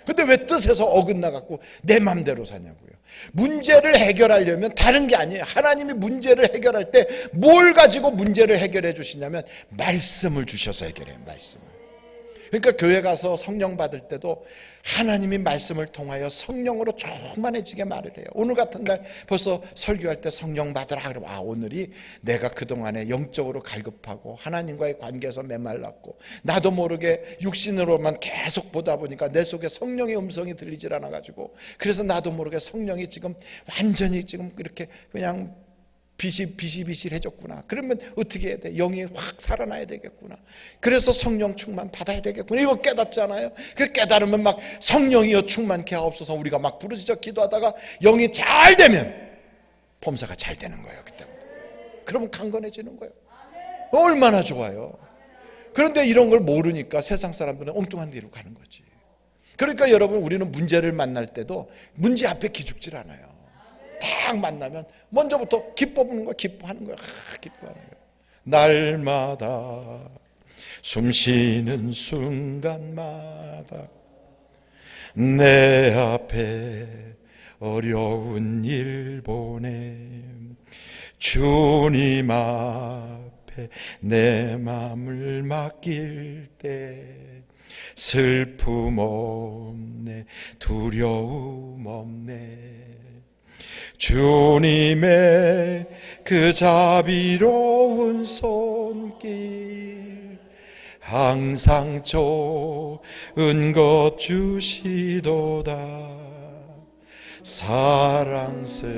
근데 왜 뜻에서 어긋나갖고 내 맘대로 사냐고요. 문제를 해결하려면 다른 게 아니에요. 하나님이 문제를 해결할 때 뭘 가지고 문제를 해결해 주시냐면 말씀을 주셔서 해결해요. 말씀을. 그러니까 교회 가서 성령 받을 때도 하나님이 말씀을 통하여 성령으로 충만해지게 말을 해요. 오늘 같은 날 벌써 설교할 때 성령 받으라 그러면, 아, 오늘이 내가 그동안에 영적으로 갈급하고 하나님과의 관계에서 메말랐고 나도 모르게 육신으로만 계속 보다 보니까 내 속에 성령의 음성이 들리질 않아가지고, 그래서 나도 모르게 성령이 지금 완전히 지금 이렇게 그냥 비실비실해졌구나. 그러면 어떻게 해야 돼? 영이 확 살아나야 되겠구나. 그래서 성령 충만 받아야 되겠구나. 이거 깨닫잖아요. 그 깨달으면 막 성령이여 충만케 하옵소서 우리가 막 부르짖어 기도하다가 영이 잘 되면 범사가 잘 되는 거예요. 그때부터. 그러면 강건해지는 거예요. 얼마나 좋아요. 그런데 이런 걸 모르니까 세상 사람들은 엉뚱한 길로 가는 거지. 그러니까 여러분, 우리는 문제를 만날 때도 문제 앞에 기죽질 않아요. 딱 만나면 먼저부터 기뻐 부는 거야. 기뻐하는 거야. 기뻐하는 거야. 날마다 숨쉬는 순간마다 내 앞에 어려운 일 보내 주님 앞에 내 맘을 맡길 때 슬픔 없네, 두려움 없네. 주님의 그 자비로운 손길 항상 좋은 것 주시도다. 사랑스레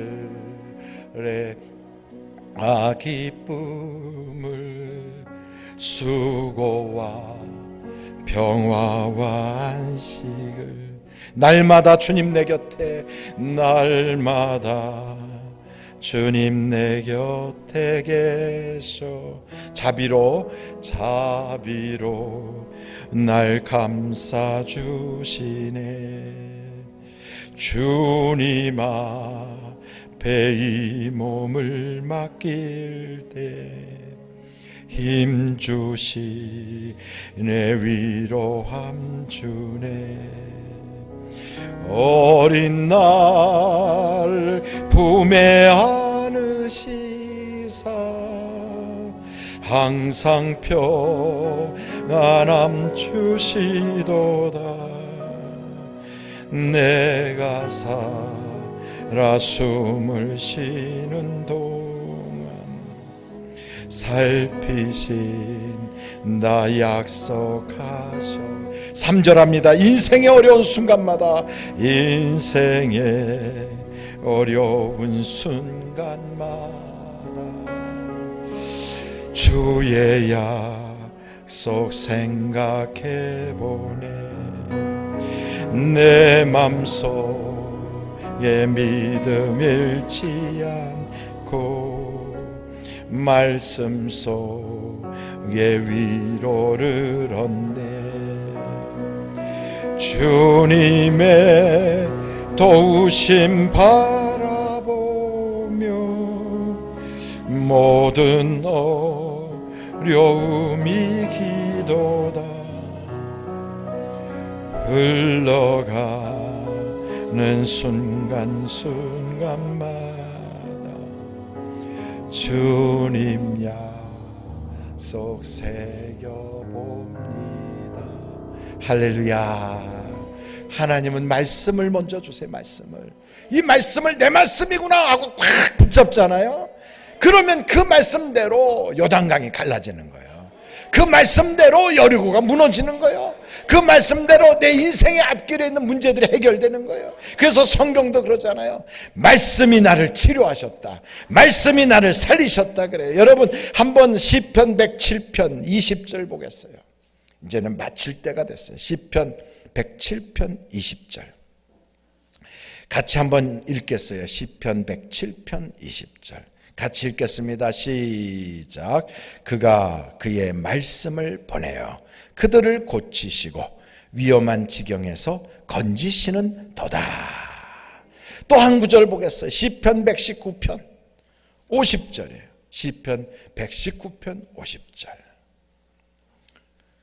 기쁨을 수고와 평화와 안식을 날마다 주님 내 곁에, 날마다 주님 내 곁에 계셔 자비로 날 감싸 주시네. 주님 앞에 이 몸을 맡길 때 힘 주시네, 위로함 주네. 어린 날 품에 안으시사 항상 평안함 주시도다. 내가 살아 숨을 쉬는 동안 살피신다 약속하셔. 3절합니다. 인생의 어려운 순간마다, 인생의 어려운 순간마다 주의 약속 생각해보네. 내 맘속에 믿음 잃지 않고 말씀 속에 위로를 얻네. 주님의 도우심 바라보며 모든 어려움이 기도다. 흘러가는 순간순간마다 주님 약속 새겨봅니다. 할렐루야. 하나님은 말씀을 먼저 주세요. 이 말씀을 내 말씀이구나 하고 꽉 붙잡잖아요. 그러면 그 말씀대로 요단강이 갈라지는 거예요. 그 말씀대로 여리고가 무너지는 거예요. 그 말씀대로 내 인생의 앞길에 있는 문제들이 해결되는 거예요. 그래서 성경도 그러잖아요. 말씀이 나를 치료하셨다, 말씀이 나를 살리셨다 그래요. 여러분 한번 시편 107편 20절 보겠어요. 이제는 마칠 때가 됐어요. 시편 107편 20절 같이 한번 읽겠어요. 시편 107편 20절 같이 읽겠습니다. 시작. 그가 그의 말씀을 보내어 그들을 고치시고 위험한 지경에서 건지시는 도다. 또 한 구절 보겠어요. 시편 119편 50절이에요. 시편 119편 50절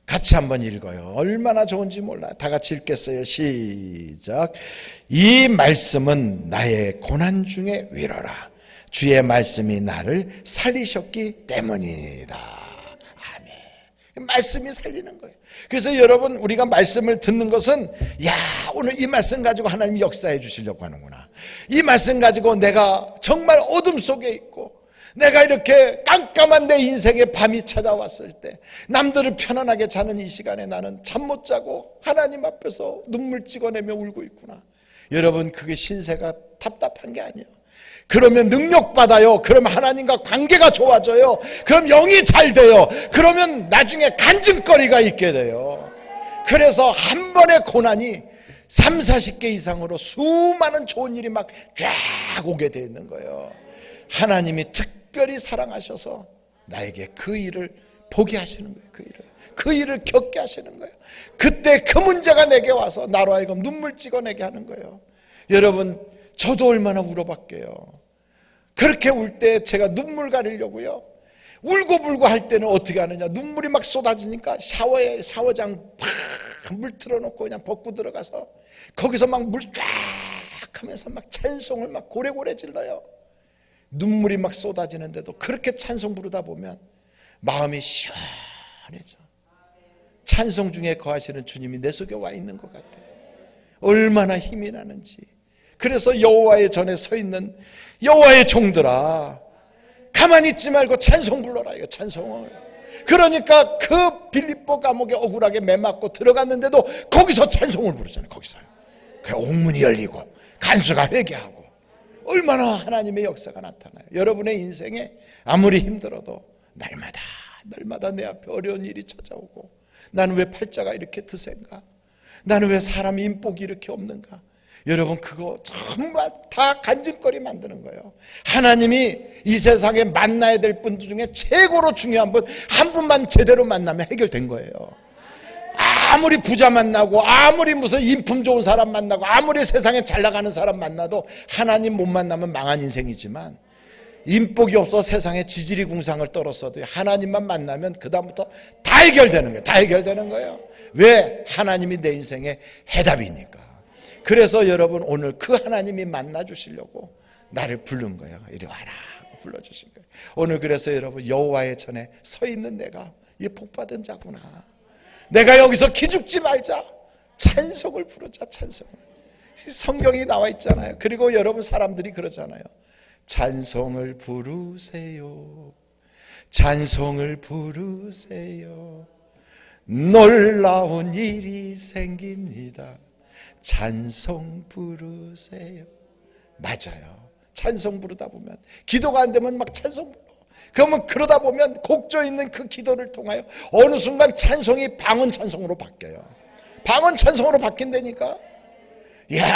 같이 한번 읽어요. 얼마나 좋은지 몰라요. 다 같이 읽겠어요. 시작. 이 말씀은 나의 고난 중에 위로라. 주의 말씀이 나를 살리셨기 때문이다. 아멘. 말씀이 살리는 거예요. 그래서 여러분 우리가 말씀을 듣는 것은 야 오늘 이 말씀 가지고 하나님 역사해 주시려고 하는구나. 이 말씀 가지고 내가 정말 어둠 속에 있고 내가 이렇게 깜깜한 내 인생의 밤이 찾아왔을 때 남들을 편안하게 자는 이 시간에 나는 잠 못 자고 하나님 앞에서 눈물 찍어내며 울고 있구나. 여러분 그게 신세가 답답한 게 아니에요. 그러면 능력받아요. 그러면 하나님과 관계가 좋아져요. 그럼 영이 잘 돼요. 그러면 나중에 간증거리가 있게 돼요. 그래서 한 번의 고난이 30, 40개 이상으로 수많은 좋은 일이 막 쫙 오게 되어 있는 거예요. 하나님이 특별히 사랑하셔서 나에게 그 일을 보게 하시는 거예요. 그 일을 겪게 하시는 거예요. 그때 그 문제가 내게 와서 나로 하여금 눈물 찍어내게 하는 거예요. 여러분 저도 얼마나 울어봤게요. 그렇게 울 때 제가 눈물 가리려고요. 울고불고 할 때는 어떻게 하느냐. 눈물이 막 쏟아지니까 샤워장 팍 물 틀어놓고 그냥 벗고 들어가서 거기서 막 물 쫙 하면서 막 찬송을 막 고래고래 질러요. 눈물이 막 쏟아지는데도 그렇게 찬송 부르다 보면 마음이 시원해져. 찬송 중에 거하시는 주님이 내 속에 와 있는 것 같아요. 얼마나 힘이 나는지. 그래서 여호와의 전에 서 있는 여호와의 종들아 가만히 있지 말고 찬송 불러라. 이거 찬송을. 그러니까 그 빌립보 감옥에 억울하게 매맞고 들어갔는데도 거기서 찬송을 부르잖아요. 거기서요. 그래 옥문이 열리고 간수가 회개하고 얼마나 하나님의 역사가 나타나요. 여러분의 인생에 아무리 힘들어도 날마다 내 앞에 어려운 일이 찾아오고 나는 왜 팔자가 이렇게 드센가? 나는 왜 사람이 인복이 이렇게 없는가? 여러분, 그거 정말 다 간증거리 만드는 거예요. 하나님이 이 세상에 만나야 될 분들 중에 최고로 중요한 분 한 분만 제대로 만나면 해결된 거예요. 아무리 부자 만나고 아무리 무슨 인품 좋은 사람 만나고 아무리 세상에 잘 나가는 사람 만나도 하나님 못 만나면 망한 인생이지만, 인복이 없어 세상에 지지리 궁상을 떨었어도 하나님만 만나면 그 다음부터 다 해결되는 거예요. 다 해결되는 거예요. 왜? 하나님이 내 인생의 해답이니까. 그래서 여러분, 오늘 그 하나님이 만나 주시려고 나를 부른 거예요. 이리 와라 불러주신 거예요. 오늘 그래서 여러분, 여호와의 전에 서 있는 내가 이 복받은 자구나. 내가 여기서 기죽지 말자. 찬송을 부르자. 찬송을. 성경이 나와 있잖아요. 그리고 여러분, 사람들이 그러잖아요. 찬송을 부르세요. 찬송을 부르세요. 놀라운 일이 생깁니다. 찬송 부르세요. 맞아요. 찬송 부르다 보면, 기도가 안 되면 막 찬송 부르고, 그러면 그러다 보면 곡조 있는 그 기도를 통하여 어느 순간 찬송이 방언 찬송으로 바뀌어요. 방언 찬송으로 바뀐다니까. 이야,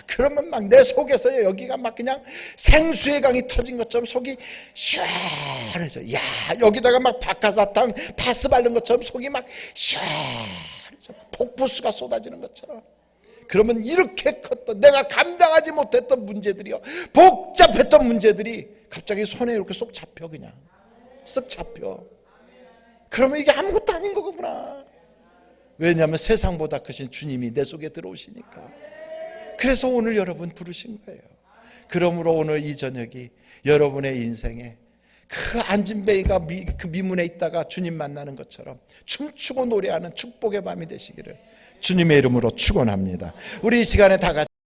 그러면 막 내 속에서 여기가 막 그냥 생수의 강이 터진 것처럼 속이 시원해져. 야, 여기다가 막 박하사탕 파스 바른 것처럼 속이 막 시원해져. 폭포수가 쏟아지는 것처럼. 그러면 이렇게 컸던, 내가 감당하지 못했던 문제들이요, 복잡했던 문제들이 갑자기 손에 이렇게 쏙 잡혀. 그냥 쓱 잡혀. 그러면 이게 아무것도 아닌 거구나. 왜냐하면 세상보다 크신 주님이 내 속에 들어오시니까. 그래서 오늘 여러분 부르신 거예요. 그러므로 오늘 이 저녁이 여러분의 인생에 그 안진뱅이가 그 미문에 있다가 주님 만나는 것처럼 춤추고 노래하는 축복의 밤이 되시기를 주님의 이름으로 축원합니다. 우리 이 시간에 다 같이